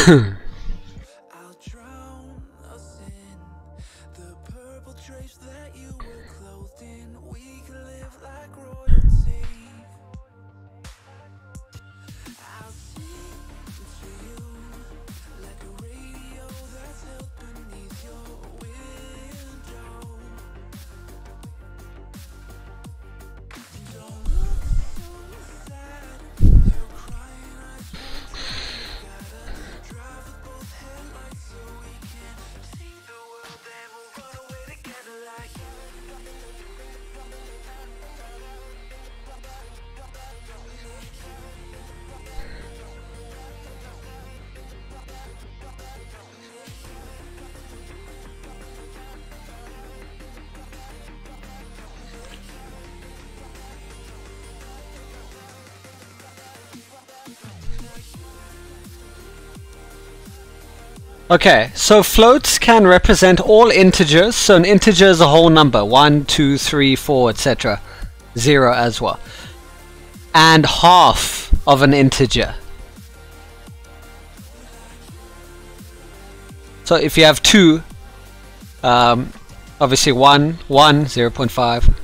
Speaker 5: I'll drown us in the purple drapes that you were clothed in. We can live like royalty. I'll sing to you like a radio that's held beneath your window. Don't look so sad, you're crying, I just gotta drive with both headlights so we can see the world, then we'll run away together like
Speaker 1: Okay, so floats can represent all integers, so an integer is a whole number, 1, 2, 3, 4, etc. 0 as well. And half of an integer. So if you have 2, obviously 1, 0.5.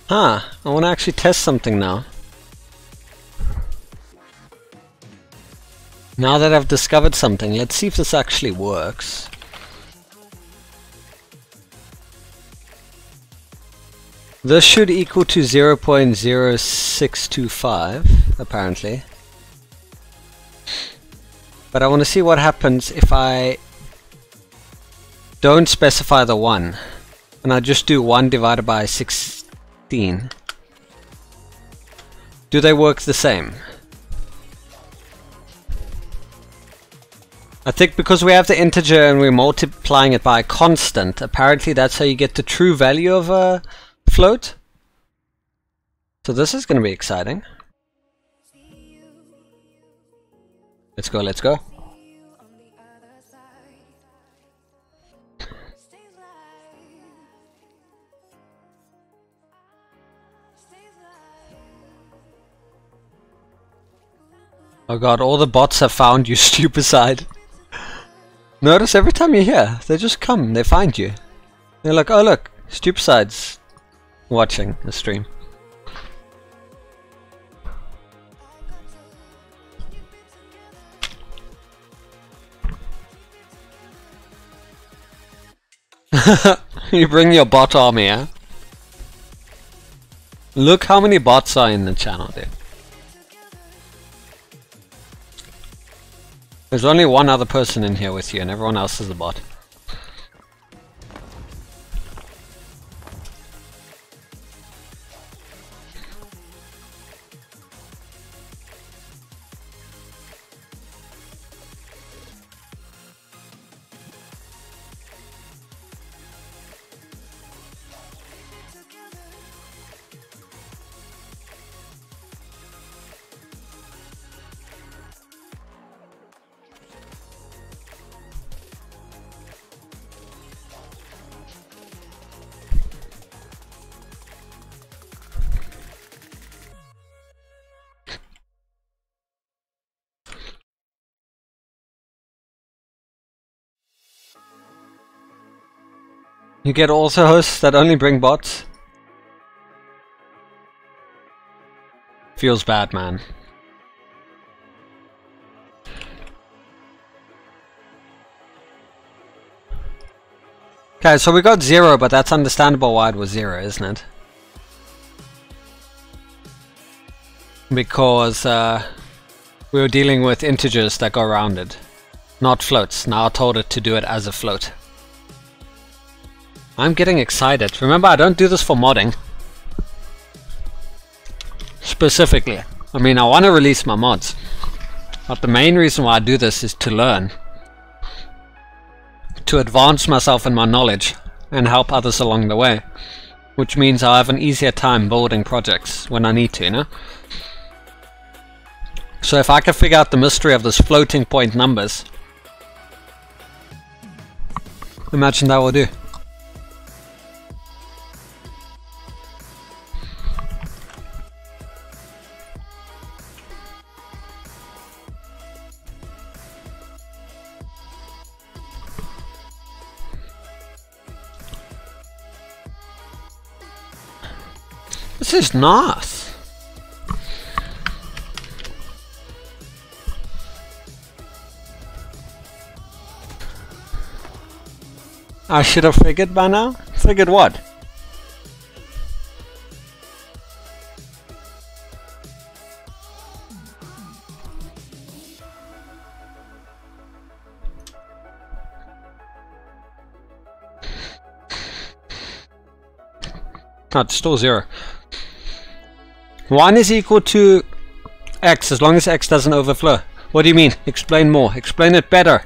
Speaker 1: I want to actually test something now. Now that I've discovered something, let's see if this actually works. This should equal to 0.0625, apparently. But I want to see what happens if I don't specify the 1. And I just do 1 divided by 16. Do they work the same? I think because we have the integer and we're multiplying it by a constant, apparently that's how you get the true value of a float. So this is going to be exciting. Let's go, let's go. Oh god, all the bots have found you, stupicide. Notice every time you're here, they just come, they find you. They're like, oh look, stupicide's watching the stream. You bring your bot army, huh? Look how many bots are in the channel, dude. There's only one other person in here with you and everyone else is a bot. You get also hosts that only bring bots? Feels bad, man. Okay, so we got 0, but that's understandable why it was 0, isn't it? Because we were dealing with integers that got rounded, not floats. Now I told it to do it as a float. I'm getting excited. Remember, I don't do this for modding. Specifically. I mean, I want to release my mods. But the main reason why I do this is to learn. To advance myself in my knowledge and help others along the way. Which means I'll have an easier time building projects when I need to, you know? So if I can figure out the mystery of this floating point numbers, imagine that will do. This is nice. I should have figured by now. Figured what? No, it's still 0. 1 is equal to x as long as x doesn't overflow. What do you mean? Explain more. Explain it better.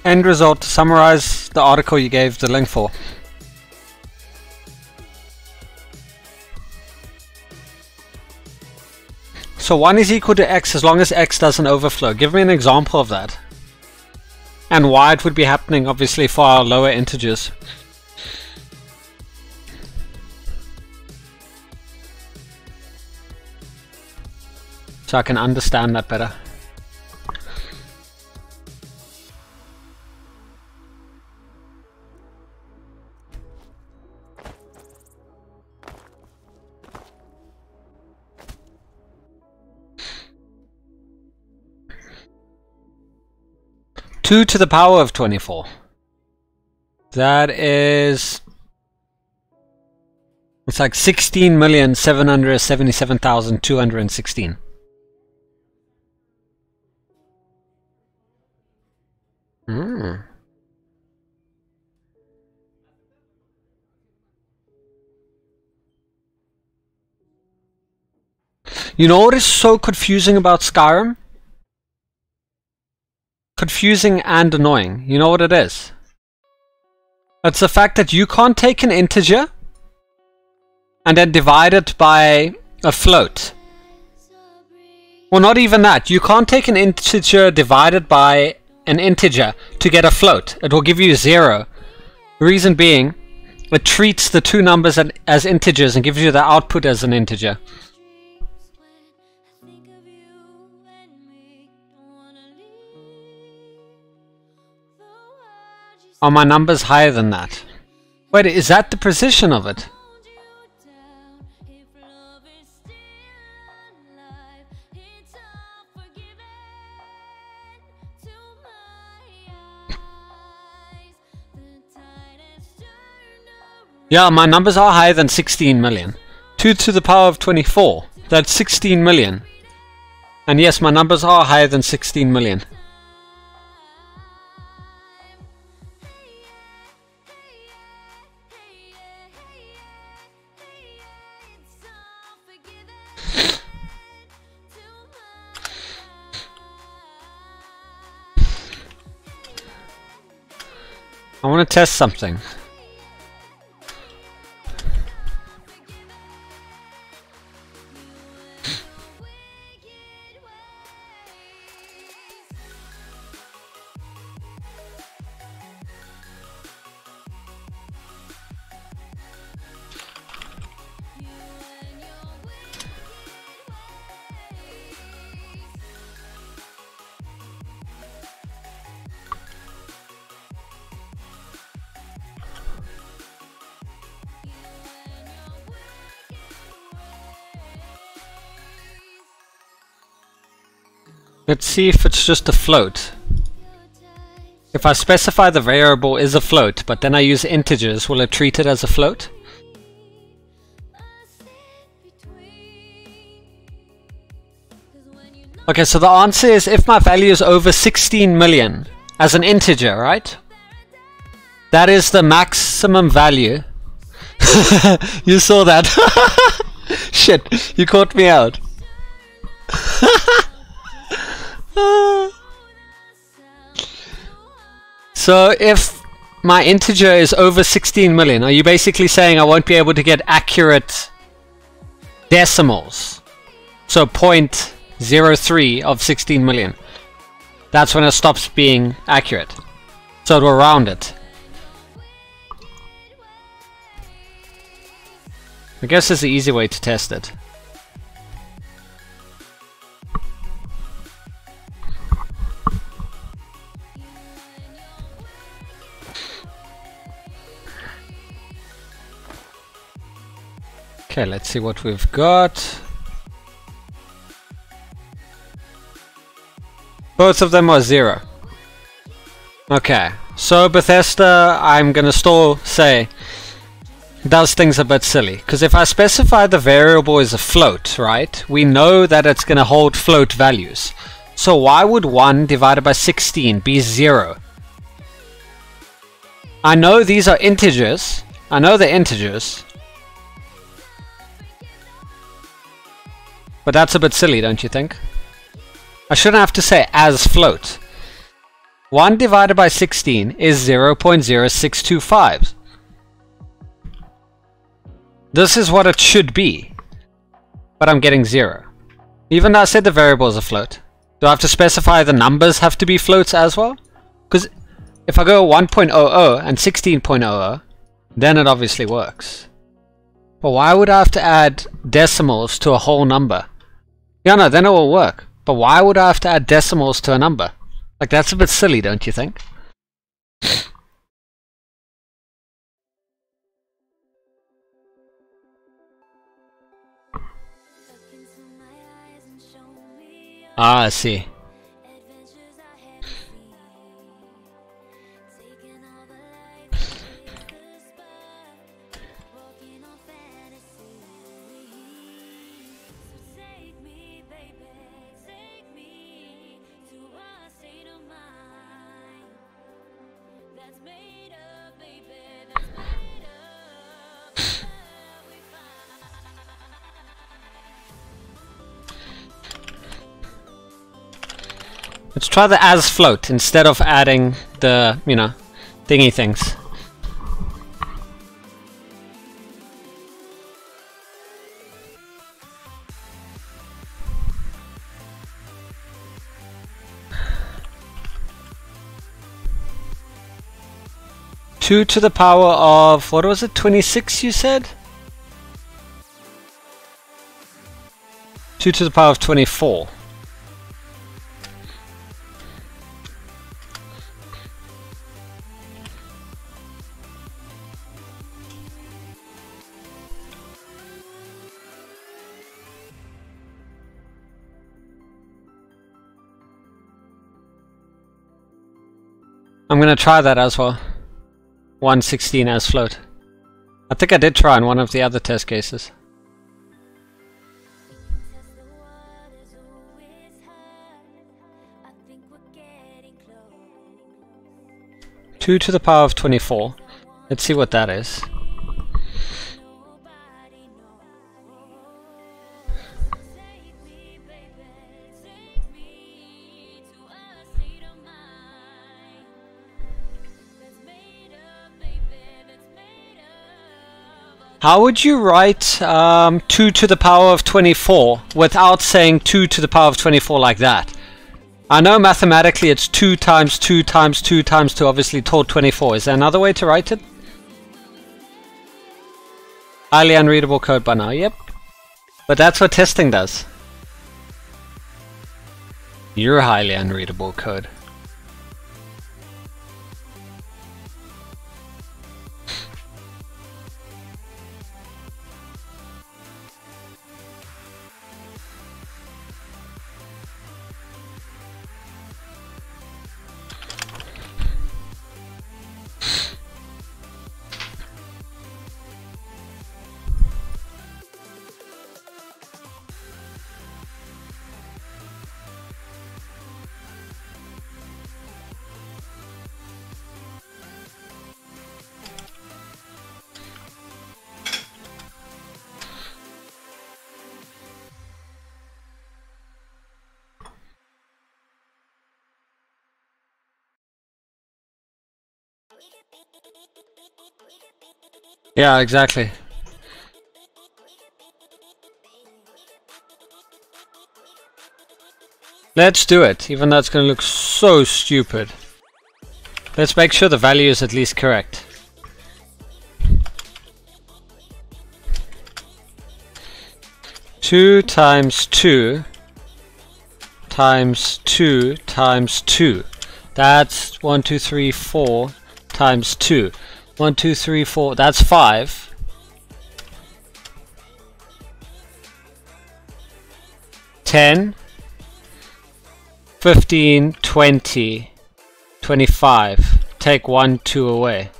Speaker 1: End result, summarize the article you gave the link for. So 1 is equal to x as long as x doesn't overflow. Give me an example of that. And why it would be happening, obviously, for our lower integers. So I can understand that better. Two to the power of 24. That is... It's like 16,777,216. You know what is so confusing about Skyrim? confusing and annoying. You know what it is? It's the fact that you can't take an integer and then divide it by a float. Well, not even that. You can't take an integer divided by an integer to get a float. It will give you 0. The reason being, it treats the two numbers as integers and gives you the output as an integer. Are my numbers higher than that? Wait, is that the precision of it? Yeah, my numbers are higher than 16 million. 2 to the power of 24. That's 16 million. And yes, my numbers are higher than 16 million. I want to test something. Let's see if it's just a float. If I specify the variable is a float, but then I use integers, will it treat it as a float? Okay, so the answer is if my value is over 16 million as an integer, right? That is the maximum value. You saw that. Shit, you caught me out. So if my integer is over 16 million, are you basically saying I won't be able to get accurate decimals? So 0.03 of 16 million. That's when it stops being accurate. So it will round it. I guess there's an easy way to test it. Okay, let's see what we've got. Both of them are 0. Okay, so Bethesda, I'm gonna still say, does things a bit silly. Because if I specify the variable is a float, right, we know that it's gonna hold float values. So why would 1 divided by 16 be 0? I know these are integers. I know they're integers. But that's a bit silly, don't you think? I shouldn't have to say as float. 1 divided by 16 is 0.0625. This is what it should be. But I'm getting 0. Even though I said the variable is a float. Do I have to specify the numbers have to be floats as well? Because if I go 1.00 and 16.00, then it obviously works. But why would I have to add decimals to a whole number? Yeah, no, then it will work. But why would I have to add decimals to a number? Like, that's a bit silly, don't you think? Ah, I see. Let's try the as float instead of adding the, you know, thingy things. Two to the power of, what was it, 26 you said? 2 to the power of 24. I'm gonna try that as well. 116 as float. I think I did try in one of the other test cases. Two to the power of 24. Let's see what that is. How would you write 2 to the power of 24 without saying 2 to the power of 24 like that? I know mathematically it's 2 times 2 times 2 times 2, obviously taught 24. Is there another way to write it? Highly unreadable code by now, yep. But that's what testing does. You're highly unreadable code. Yeah, exactly. Let's do it, even though it's going to look so stupid. Let's make sure the value is at least correct. Two times 2 times 2 times 2. That's 1, 2, 3, 4 times 2. 1, 2, 3, 4. That's 5. $10, 15, 20, 25. Take 1, 2 away.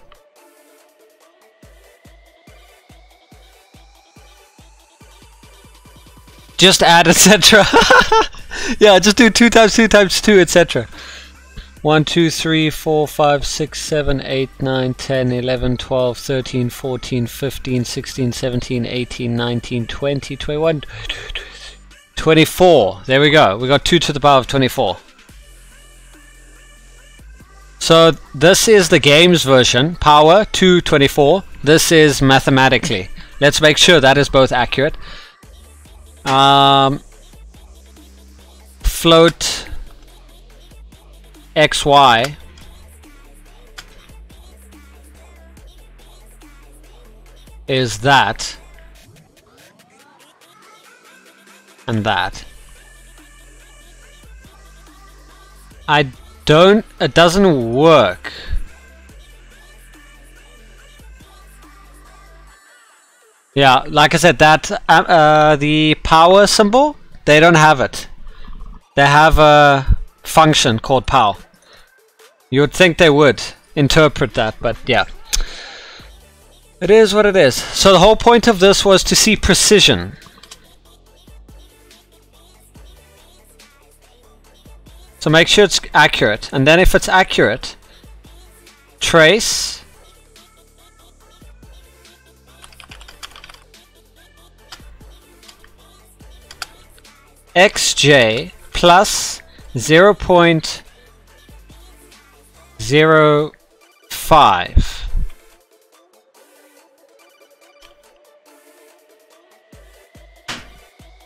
Speaker 1: Just add, etc. Yeah, just do 2 times 2 times 2, etc. 1, 2, 3, 4, 5, 6, 7, 8, 9, 10, 11, 12, 13, 14, 15, 16, 17, 18, 19, 20, 21, 24. There we go. We got 2 to the power of 24. So this is the games version. Power 224. This is mathematically. Let's make sure that is both accurate. Float XY is that and that. It doesn't work. Yeah, like I said, that the power symbol, they don't have it. They have a function called pow. You would think they would interpret that, but yeah. It is what it is. So the whole point of this was to see precision. So make sure it's accurate, and then if it's accurate, trace xj plus 0.05.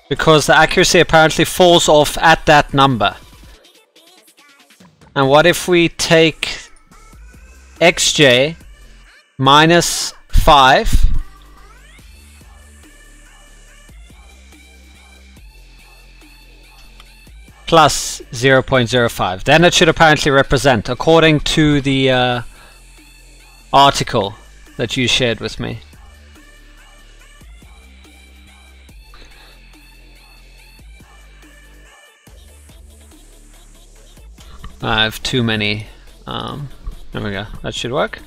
Speaker 1: Because the accuracy apparently falls off at that number. And what if we take xj minus 5 plus 0.05? Then it should apparently represent, according to the article that you shared with me. I have too many. There we go. That should work.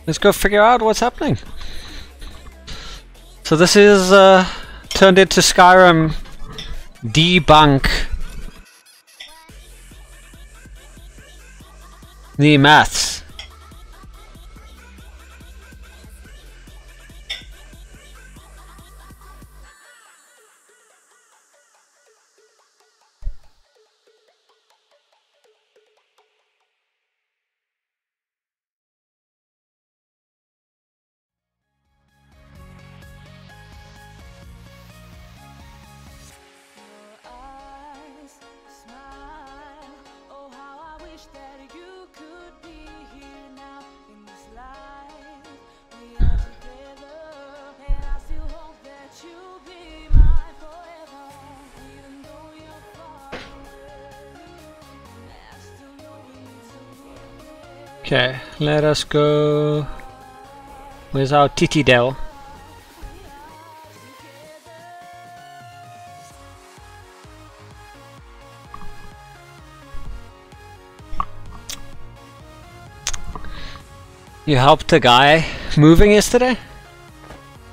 Speaker 1: Let's go figure out what's happening. So this is turned into Skyrim debunk the maths. Okay, let us go. Where's our Titi Dell? You helped a guy moving yesterday?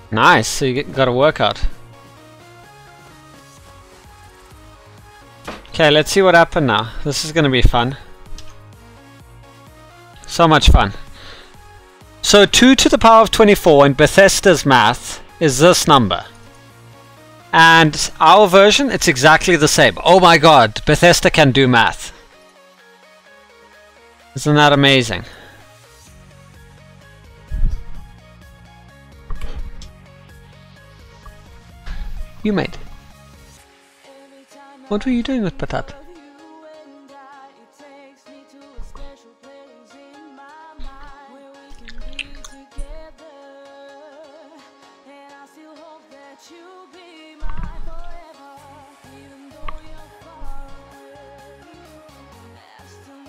Speaker 1: Nice, so you got a workout. Okay, let's see what happened now. This is gonna be fun. So much fun. So 2 to the power of 24 in Bethesda's math is this number. And our version, it's exactly the same. Oh my god, Bethesda can do math. Isn't that amazing? You made. What were you doing with Patat?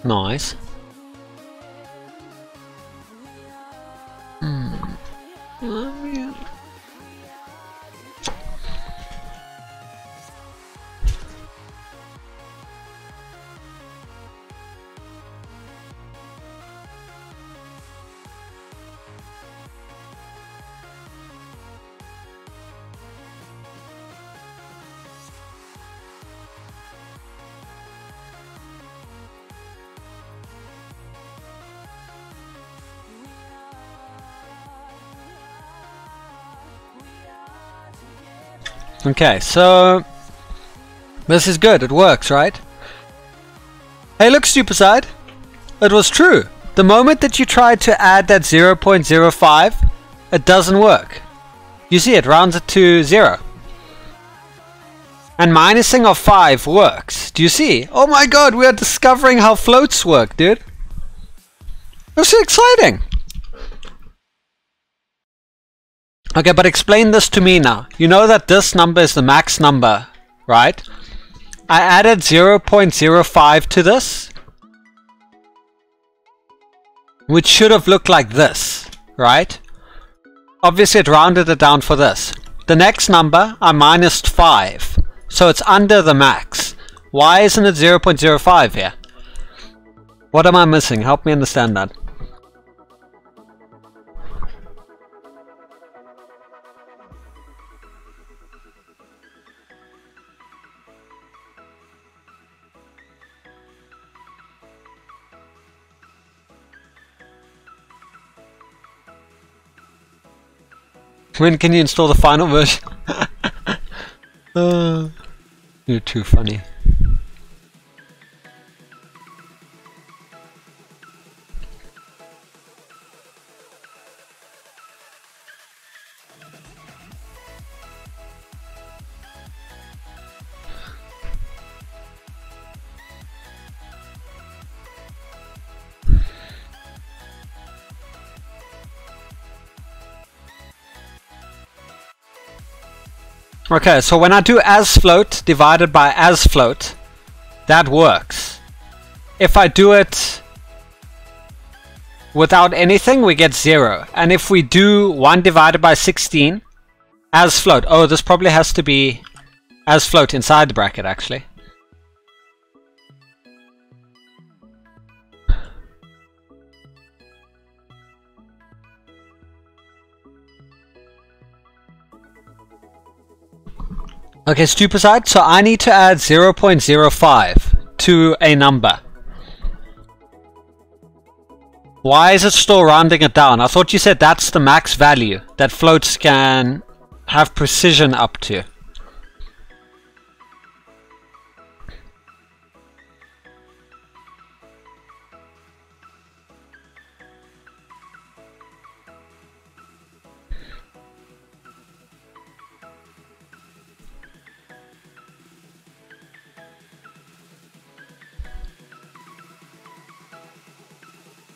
Speaker 1: Nice. Oh, yeah. Okay, so this is good, it works, right? Hey look, Stupid, it was true. The moment that you tried to add that 0.05, it doesn't work. You see, it rounds it to 0. And minusing of 5 works. Do you see? Oh my god, we are discovering how floats work, dude. This is exciting. Okay, but explain this to me now. You know that this number is the max number, right? I added 0.05 to this, which should have looked like this, right? Obviously it rounded it down for this. The next number, I minused 5, so it's under the max. Why isn't it 0.05 here? What am I missing? Help me understand that. When can you install the final version? You're too funny. Okay, so when I do as float divided by as float, that works. If I do it without anything, we get 0. And if we do 1 divided by 16 as float, oh, this probably has to be as float inside the bracket actually. Okay, stupid, so I need to add 0.05 to a number. Why is it still rounding it down? I thought you said that's the max value that floats can have precision up to.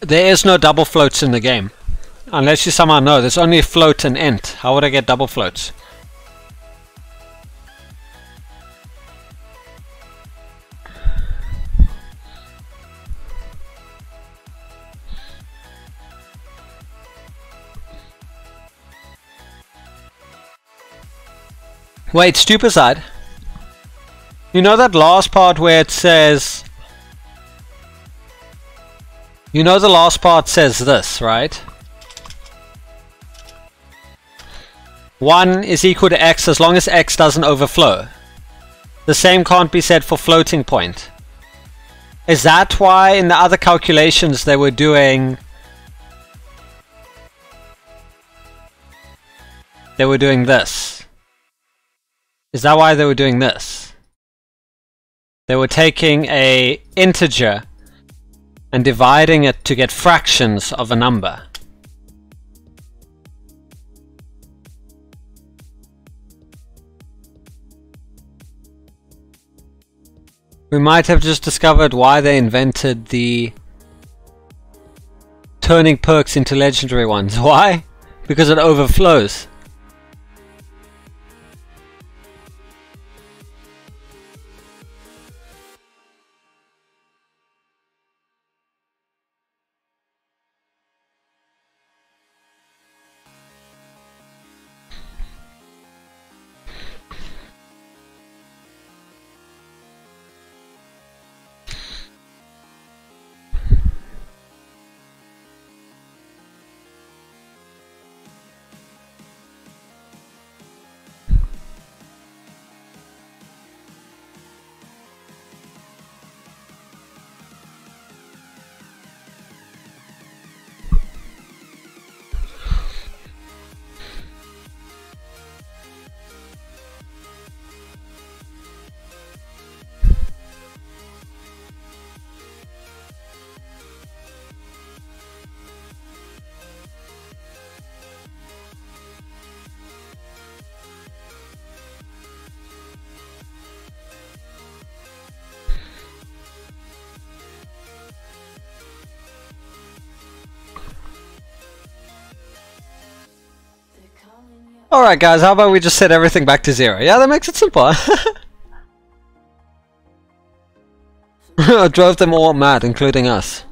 Speaker 1: There is no double floats in the game. Unless you somehow know, there's only float and int. How would I get double floats? Wait, stupid side. You know that last part where it says... You know the last part says this, right? 1 is equal to x as long as x doesn't overflow. The same can't be said for floating point. Is that why in the other calculations they were doing... They were doing this? Is that why they were doing this? They were taking a integer and dividing it to get fractions of a number. We might have just discovered why they invented the turning perks into legendary ones. Why? Because it overflows. Alright guys, how about we just set everything back to 0? Yeah, that makes it simple. I drove them all mad, including us.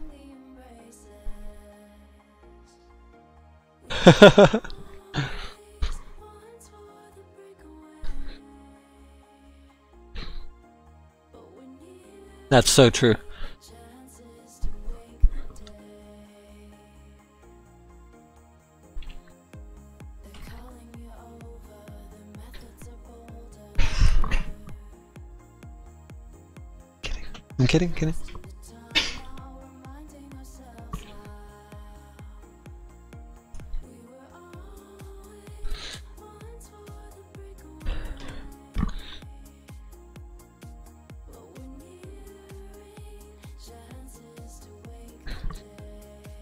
Speaker 1: That's so true. I'm kidding, kidding.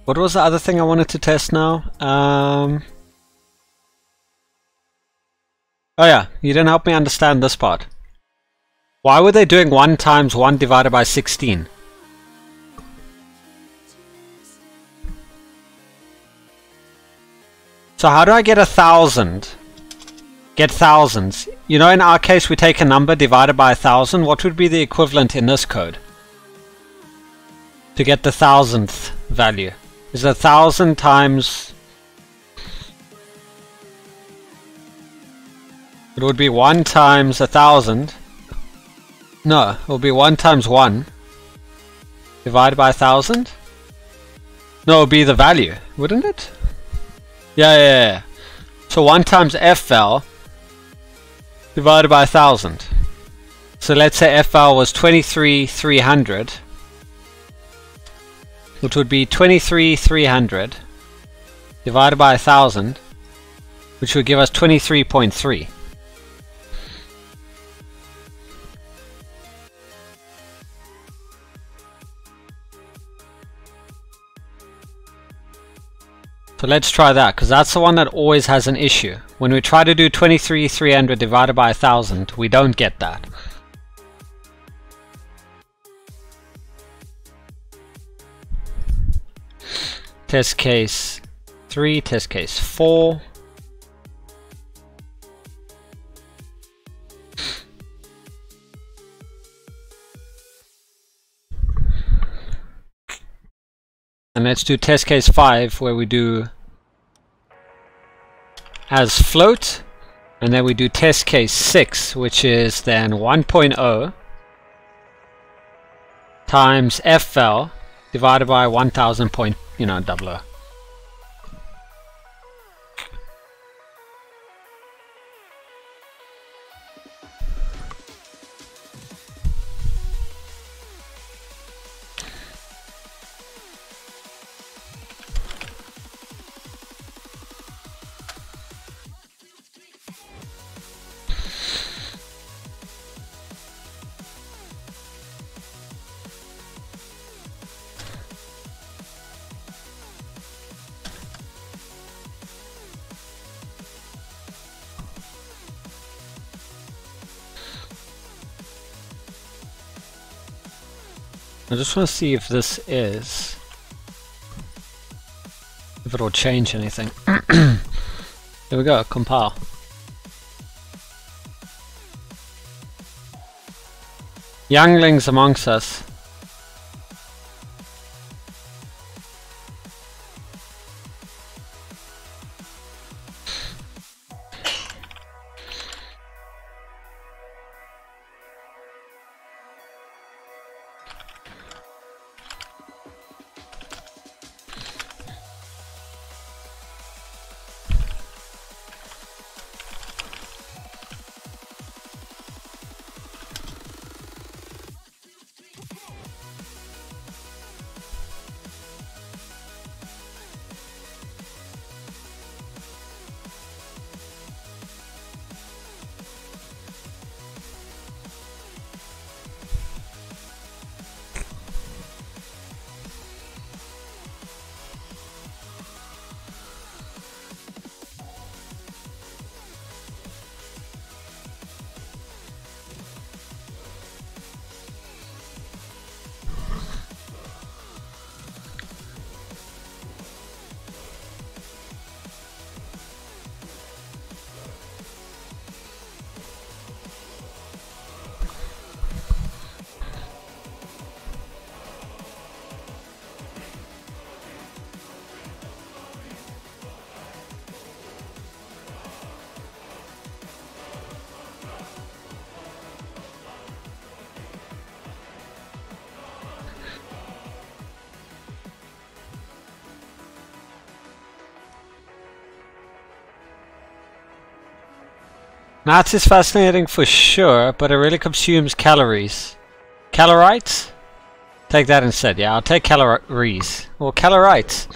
Speaker 1: What was the other thing I wanted to test now? Oh yeah, you didn't help me understand this part. Why were they doing 1 times 1 divided by 16? So how do I get 1,000 get thousands. You know, in our case we take a number divided by 1,000. What would be the equivalent in this code to get the 1,000th value? Is 1,000 times... It would be 1 times 1,000. No, it would be 1 times 1 divided by 1,000. No, it would be the value, wouldn't it? Yeah. So 1 times FL divided by 1,000. So let's say FL was 23,300, which would be 23,300 divided by 1,000, which would give us 23.3. So let's try that, because that's the one that always has an issue. When we try to do 23,300 divided by 1,000, we don't get that. Test case 3, test case 4. And let's do test case 5, where we do as float, and then we do test case 6, which is then 1.0 times FL divided by 1,000 point, double O. I just want to see if this is, if it'll change anything. Here we go, compile. Younglings amongst us. Maths is fascinating for sure, but it really consumes calories. Calorites? Take that instead. Yeah, I'll take calories. Or calorites.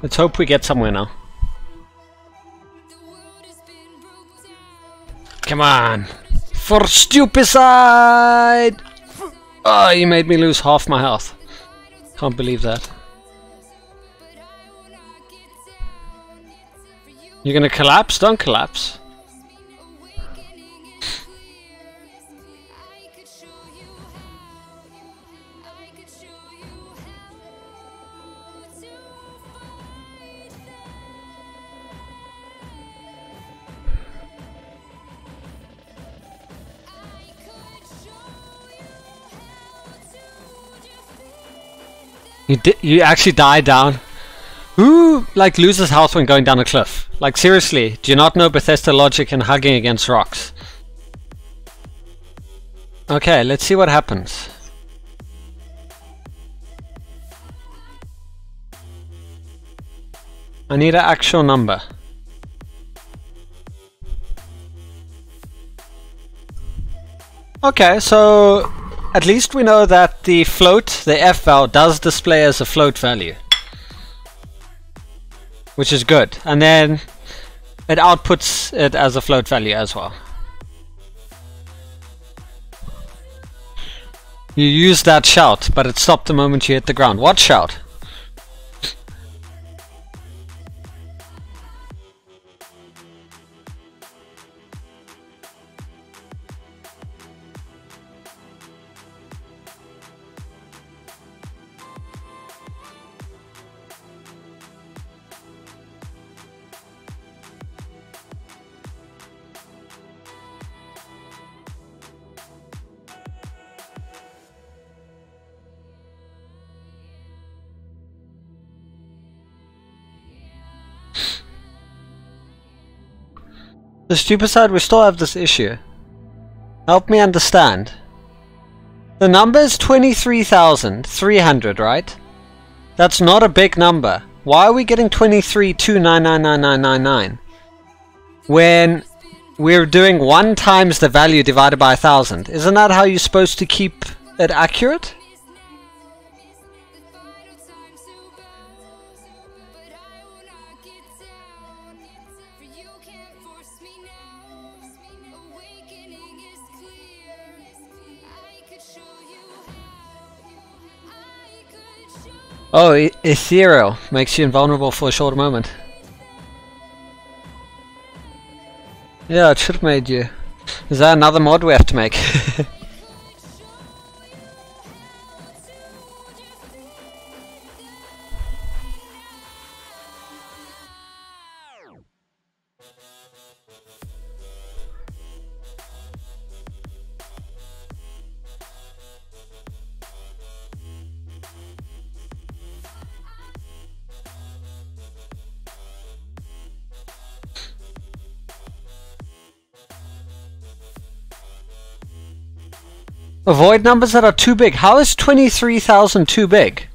Speaker 1: Let's hope we get somewhere now. Come on! For stupicide! Oh, you made me lose half my health. Can't believe that. You're gonna collapse? Don't collapse. You actually died down. Who like loses health when going down a cliff? Like seriously, do you not know Bethesda logic in hugging against rocks? Okay, let's see what happens. I need an actual number. Okay, so at least we know that the float, the f-val, does display as a float value. Which is good. And then it outputs it as a float value as well. You used that shout, but it stopped the moment you hit the ground. What shout? The stupid side, we still have this issue. Help me understand. The number is 23,300, right? That's not a big number. Why are we getting 23,299,999 when we're doing 1 times the value divided by 1,000? Isn't that how you're supposed to keep it accurate? Oh, ethereal makes you invulnerable for a short moment. Yeah, it should have made you. Is that another mod we have to make? Avoid numbers that are too big. How is 23,000 too big?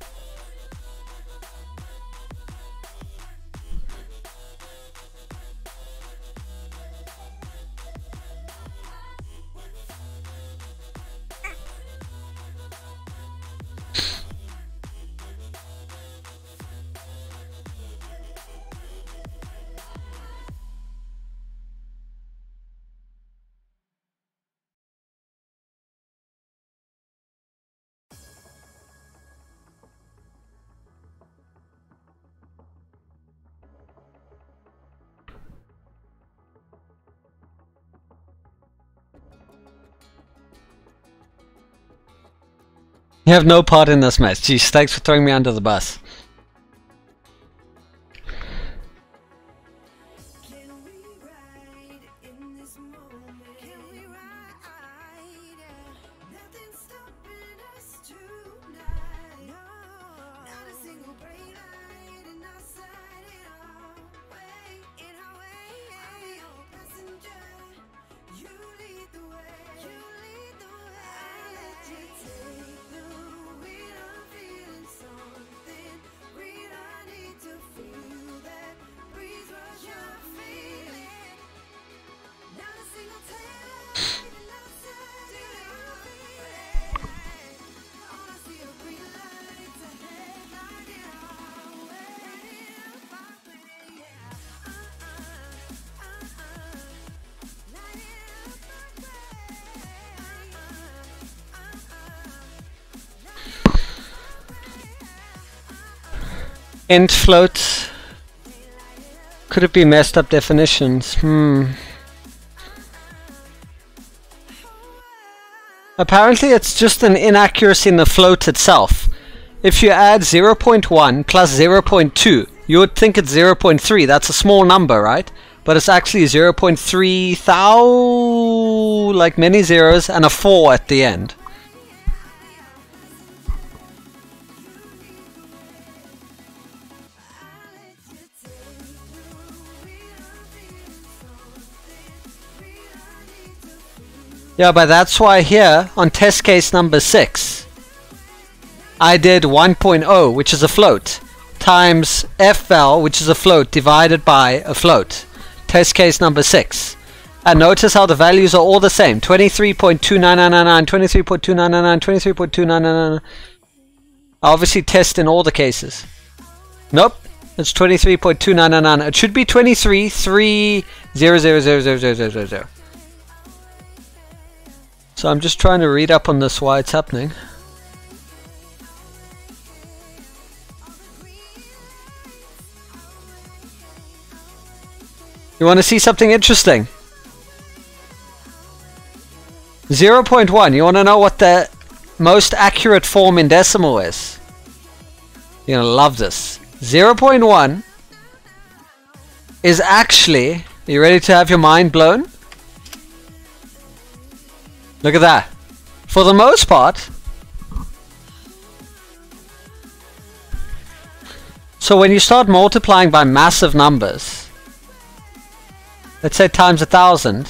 Speaker 1: You have no part in this mess. Geez, thanks for throwing me under the bus. Int float. Could it be messed up definitions? Apparently it's just an inaccuracy in the float itself. If you add 0.1 plus 0.2, you would think it's 0.3. That's a small number, right? But it's actually 0.3 thou, like many zeros, and a 4 at the end. Yeah, but that's why here, on test case number 6, I did 1.0, which is a float, times fval, which is a float, divided by a float. Test case number 6. And notice how the values are all the same. 23.2999, 23.2999, 23.2999. I obviously test in all the cases. Nope, it's 23.2999. It should be 23.300000000. So I'm just trying to read up on this, why it's happening. You want to see something interesting? 0.1, you want to know what the most accurate form in decimal is? You're going to love this. 0.1 is actually, are you ready to have your mind blown? Look at that. For the most part, so when you start multiplying by massive numbers, let's say times 1,000,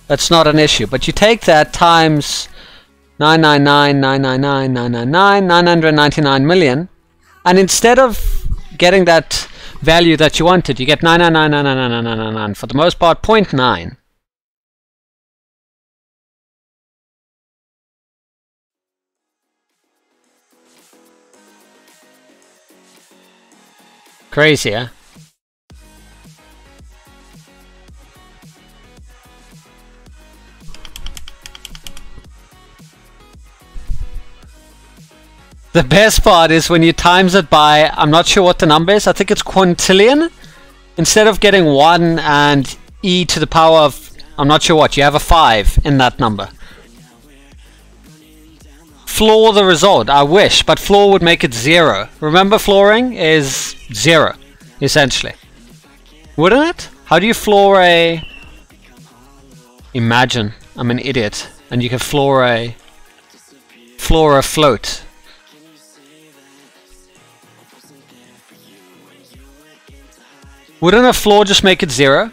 Speaker 1: that's not an issue. But you take that times 999,999,999,999 million, and instead of getting that value that you wanted, you get 999,999,999, for the most part 0.9. Crazy, huh? The best part is when you times it by, I'm not sure what the number is, I think it's quintillion. Instead of getting 1 and e to the power of, I'm not sure what, you have a 5 in that number. Floor the result, I wish, but floor would make it 0. Remember, flooring is 0, essentially. Wouldn't it? How do you floor a... Imagine, I'm an idiot, and you can floor a float. Wouldn't a floor just make it 0?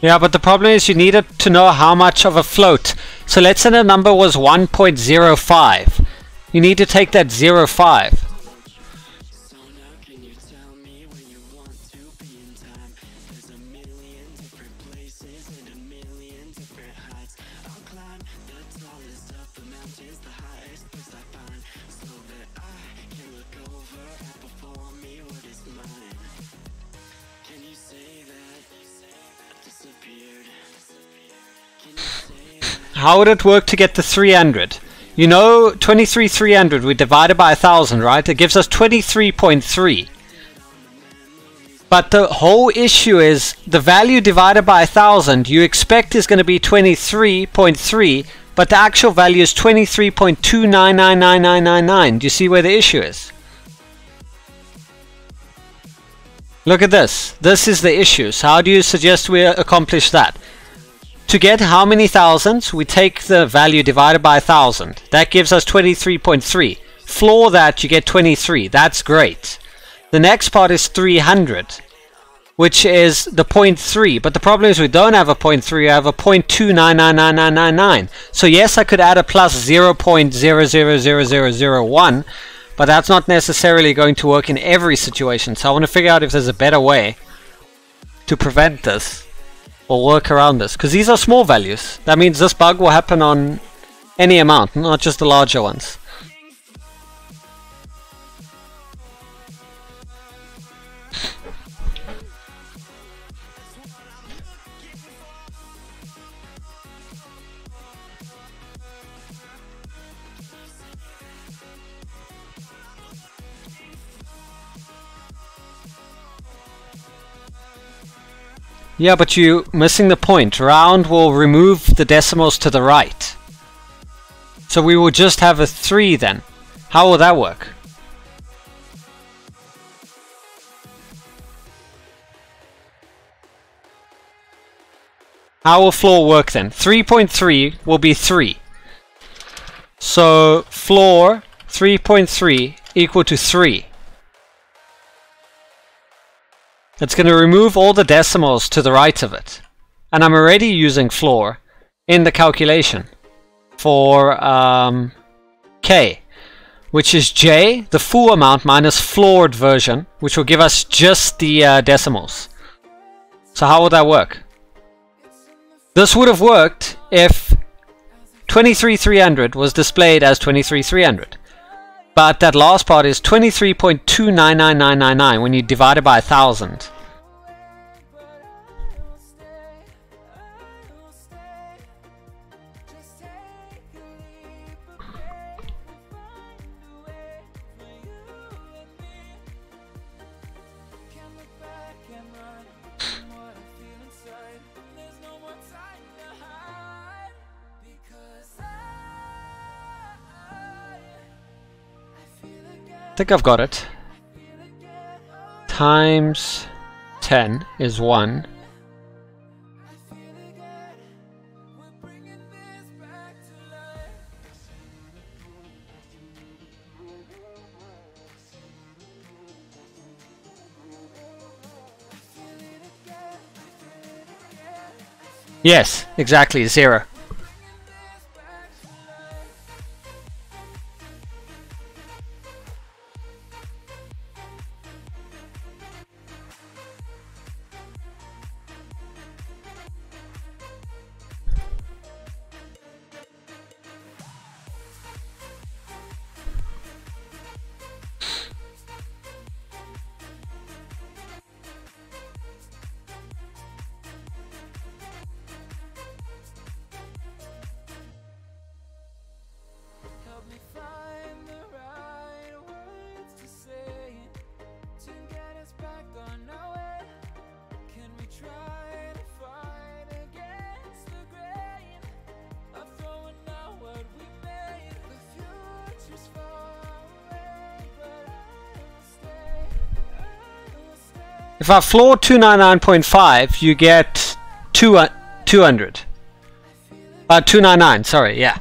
Speaker 1: Yeah, but the problem is you needed to know how much of a float. So let's say the number was 1.05. You need to take that 0.5. How would it work to get the 300? You know, 23,300, we divided by 1,000, right? It gives us 23.3. But the whole issue is the value divided by 1,000 you expect is going to be 23.3, but the actual value is 23.299999. Do you see where the issue is? Look at this. This is the issue. So how do you suggest we accomplish that? To get how many thousands, we take the value divided by 1,000. That gives us 23.3. Floor that, you get 23. That's great. The next part is 300, which is the 0.3. But the problem is we don't have a 0.3, we have a 0.2999999. So yes, I could add a plus 0.000001, but that's not necessarily going to work in every situation. So I want to figure out if there's a better way to prevent this, or work around this, because these are small values. That means this bug will happen on any amount, not just the larger ones. Yeah, but you're missing the point. Round will remove the decimals to the right. So we will just have a 3 then. How will that work? How will floor work then? 3.3 will be 3. So floor 3.3 equal to 3. It's going to remove all the decimals to the right of it. And I'm already using floor in the calculation for K, which is J, the full amount, minus floored version, which will give us just the decimals. So how would that work? This would have worked if 23300 was displayed as 23300. But that last part is 23.299999 when you divide it by 1000. I think I've got it. Times 10 is 1. Yes, exactly, 0. If I floor 299.5, you get 200. 299, sorry, yeah.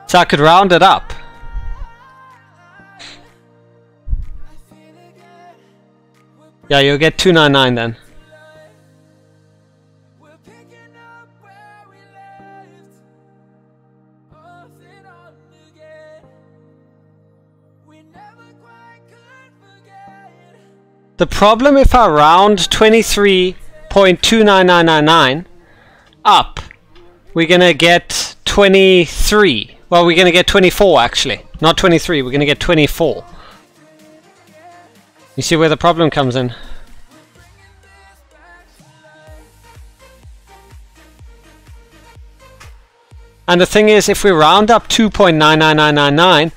Speaker 1: So I could round it up. Yeah, you'll get 299 then. The problem if I round 23.29999 up, we're gonna get 23. Well, we're gonna get 24 actually. Not 23, we're gonna get 24. You see where the problem comes in? And the thing is, if we round up 2.99999,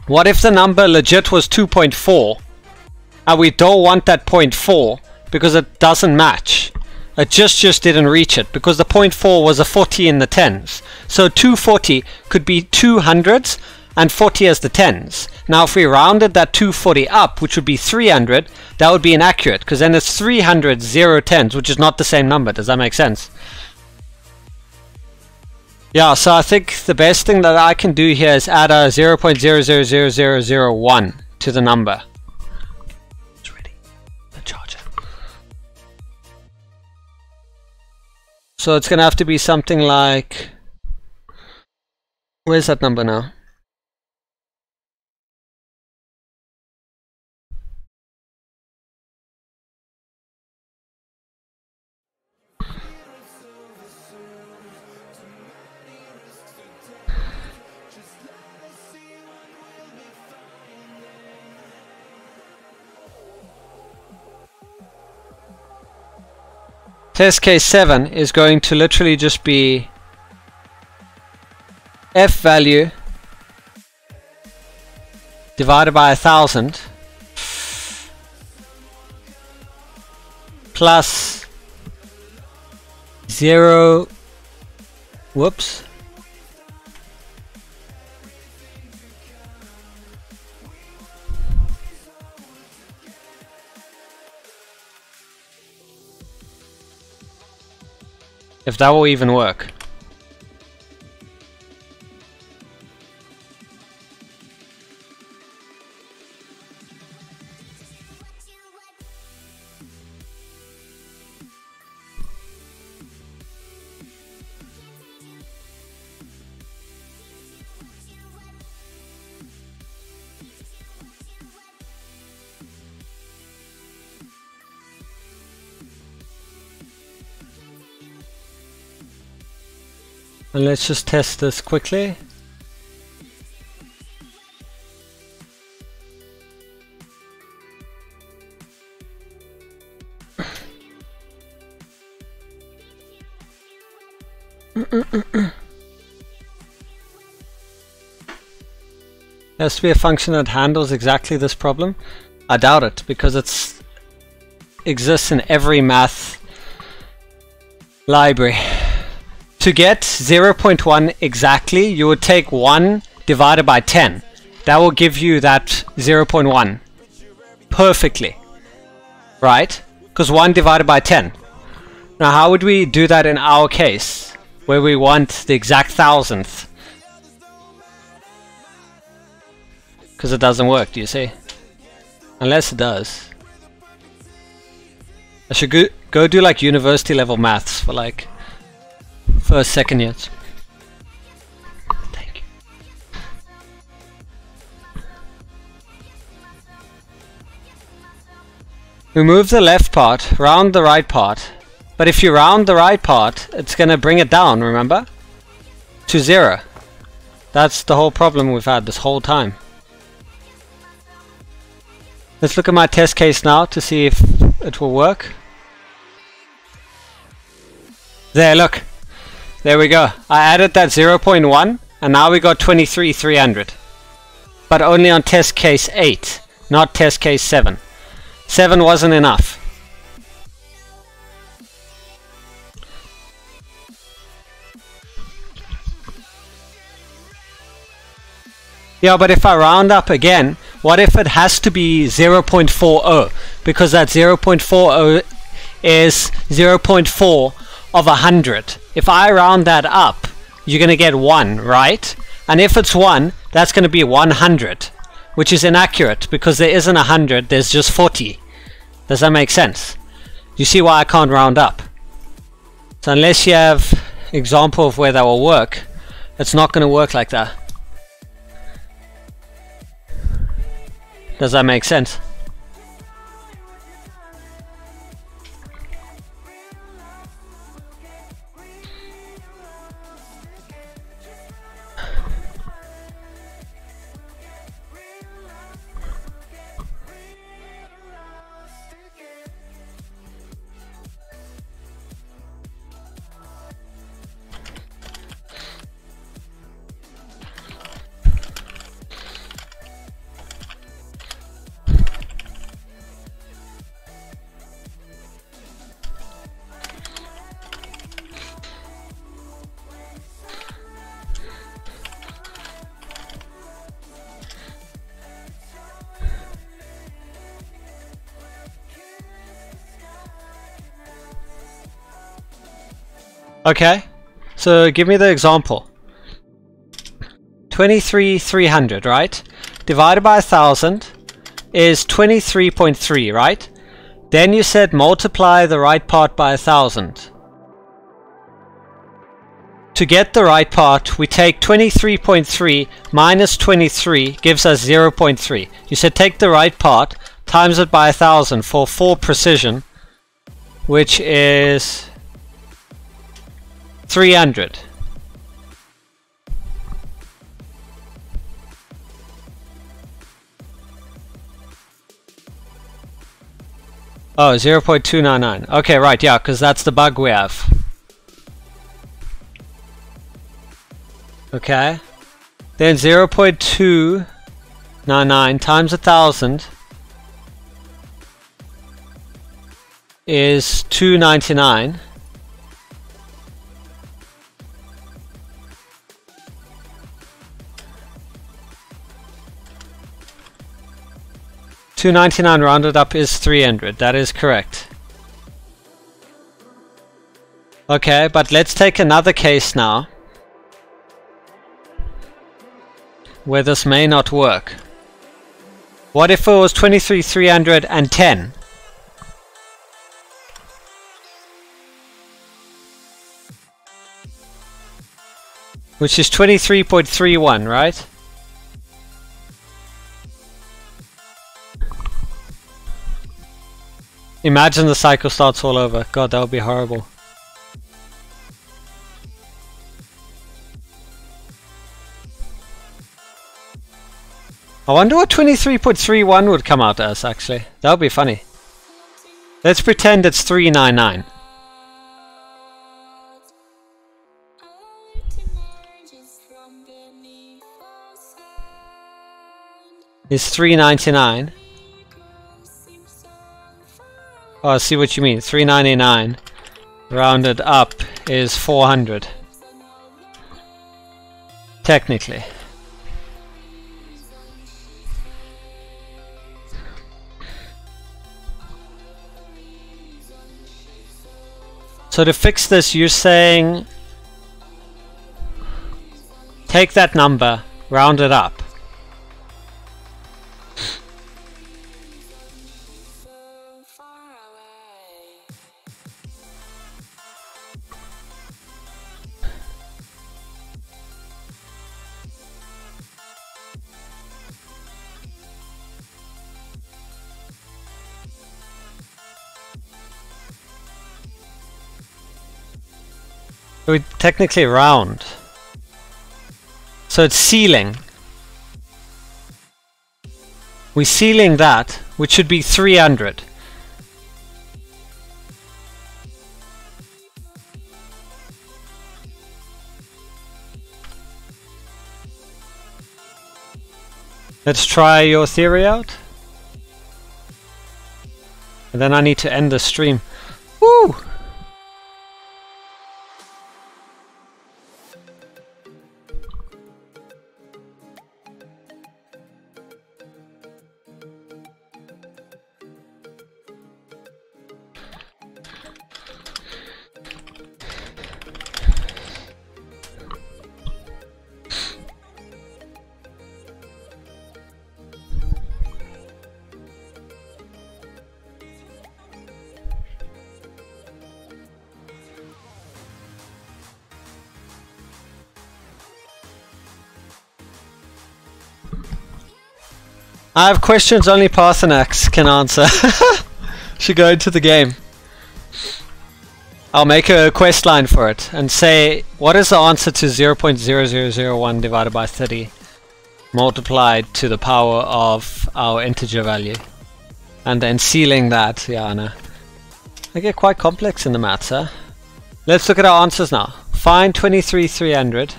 Speaker 1: what if the number legit was 2.4? And we don't want that 0.4 because it doesn't match. It just didn't reach it because the 0.4 was a 40 in the tens. So 240 could be 200s and 40 as the tens. Now if we rounded that 240 up, which would be 300, that would be inaccurate because then it's 300 0 tens, which is not the same number. Does that make sense? Yeah, so I think the best thing that I can do here is add a 0.000001 to the number. So it's gonna have to be something like, where's that number now? Test case 7 is going to literally just be f value divided by 1000 plus 0. Whoops. If that will even work. And let's just test this quickly. There has to be a function that handles exactly this problem. I doubt it, because it exists in every math library. To get 0.1 exactly, you would take 1 divided by 10. That will give you that 0.1 perfectly, right? Because 1 divided by 10. Now how would we do that in our case, where we want the exact thousandth? Because it doesn't work, do you see? Unless it does. I should go do like university level maths for like first, second years. Thank you. Remove the left part, round the right part. But if you round the right part, it's gonna bring it down, remember? To 0. That's the whole problem we've had this whole time. Let's look at my test case now to see if it will work. There, look. There we go. I added that 0.1 and now we got 23,300. But only on test case 8, not test case 7. 7 wasn't enough. Yeah, but if I round up again, what if it has to be 0.40? Because that 0.40 is 0.4 of 100. If I round that up, you're going to get 1, right? And if it's 1, that's going to be 100, which is inaccurate because there isn't 100, there's just 40. Does that make sense? You see why I can't round up? So unless you have an example of where that will work, it's not going to work like that. Does that make sense? Okay, so give me the example. 23,300, right? Divided by 1,000 is 23.3, right? Then you said multiply the right part by 1,000. To get the right part, we take 23.3 minus 23 gives us 0.3. You said take the right part, times it by 1,000 for full precision, which is 300. Oh, 0.299. Okay, right, yeah, because that's the bug we have. Okay. Then 0.299 times 1,000 is 299. 299 rounded up is 300. That is correct. Okay, but let's take another case now, where this may not work. What if it was 23,310? Which is 23.31, right? Imagine the cycle starts all over. God, that would be horrible. I wonder what 23.31 would come out as, actually. That would be funny. Let's pretend it's 399. Is 399. Oh, I see what you mean. 399 rounded up is 400. Technically. So to fix this, you're saying take that number, round it up. We technically round. So it's ceiling. We're sealing that, which should be 300. Let's try your theory out. And then I need to end the stream. Woo! I have questions only Parthenax can answer. Should go into the game. I'll make a quest line for it and say, what is the answer to 0.0001 divided by 30 multiplied to the power of our integer value? And then sealing that, yeah, I know. They get quite complex in the maths, huh? Let's look at our answers now. Find 23,300.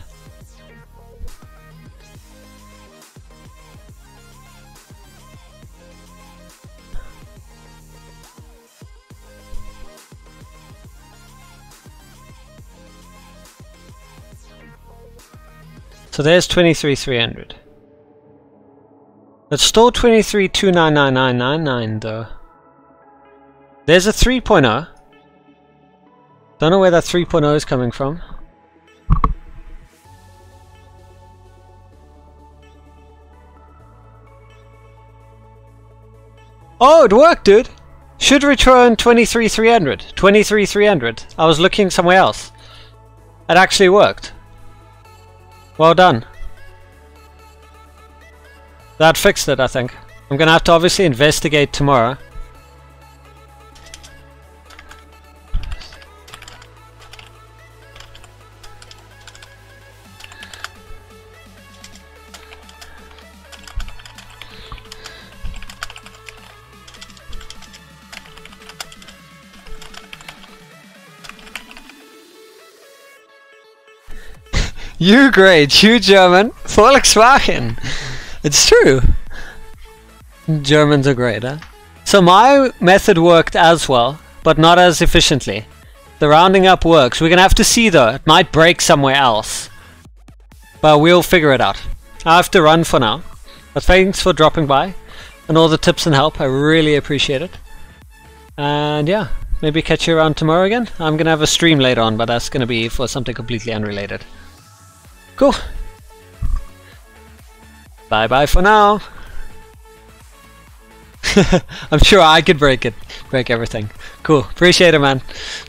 Speaker 1: So there's 23,300. It's still 23,299,999 though. There's a 3.0. Don't know where that 3.0 is coming from. Oh, it worked, dude! Should return 23,300. 23,300. I was looking somewhere else. It actually worked. Well done. That fixed it, I think. I'm gonna have to obviously investigate tomorrow. You great, you German, Volkswagen. It's true. Germans are great, huh? So my method worked as well, but not as efficiently. The rounding up works. We're gonna have to see though. It might break somewhere else. But we'll figure it out. I have to run for now. But thanks for dropping by. and all the tips and help. I really appreciate it. And yeah, maybe catch you around tomorrow again. I'm gonna have a stream later on, but that's gonna be for something completely unrelated. Cool. Bye bye for now. I'm sure I could break everything. Cool. Appreciate it, man.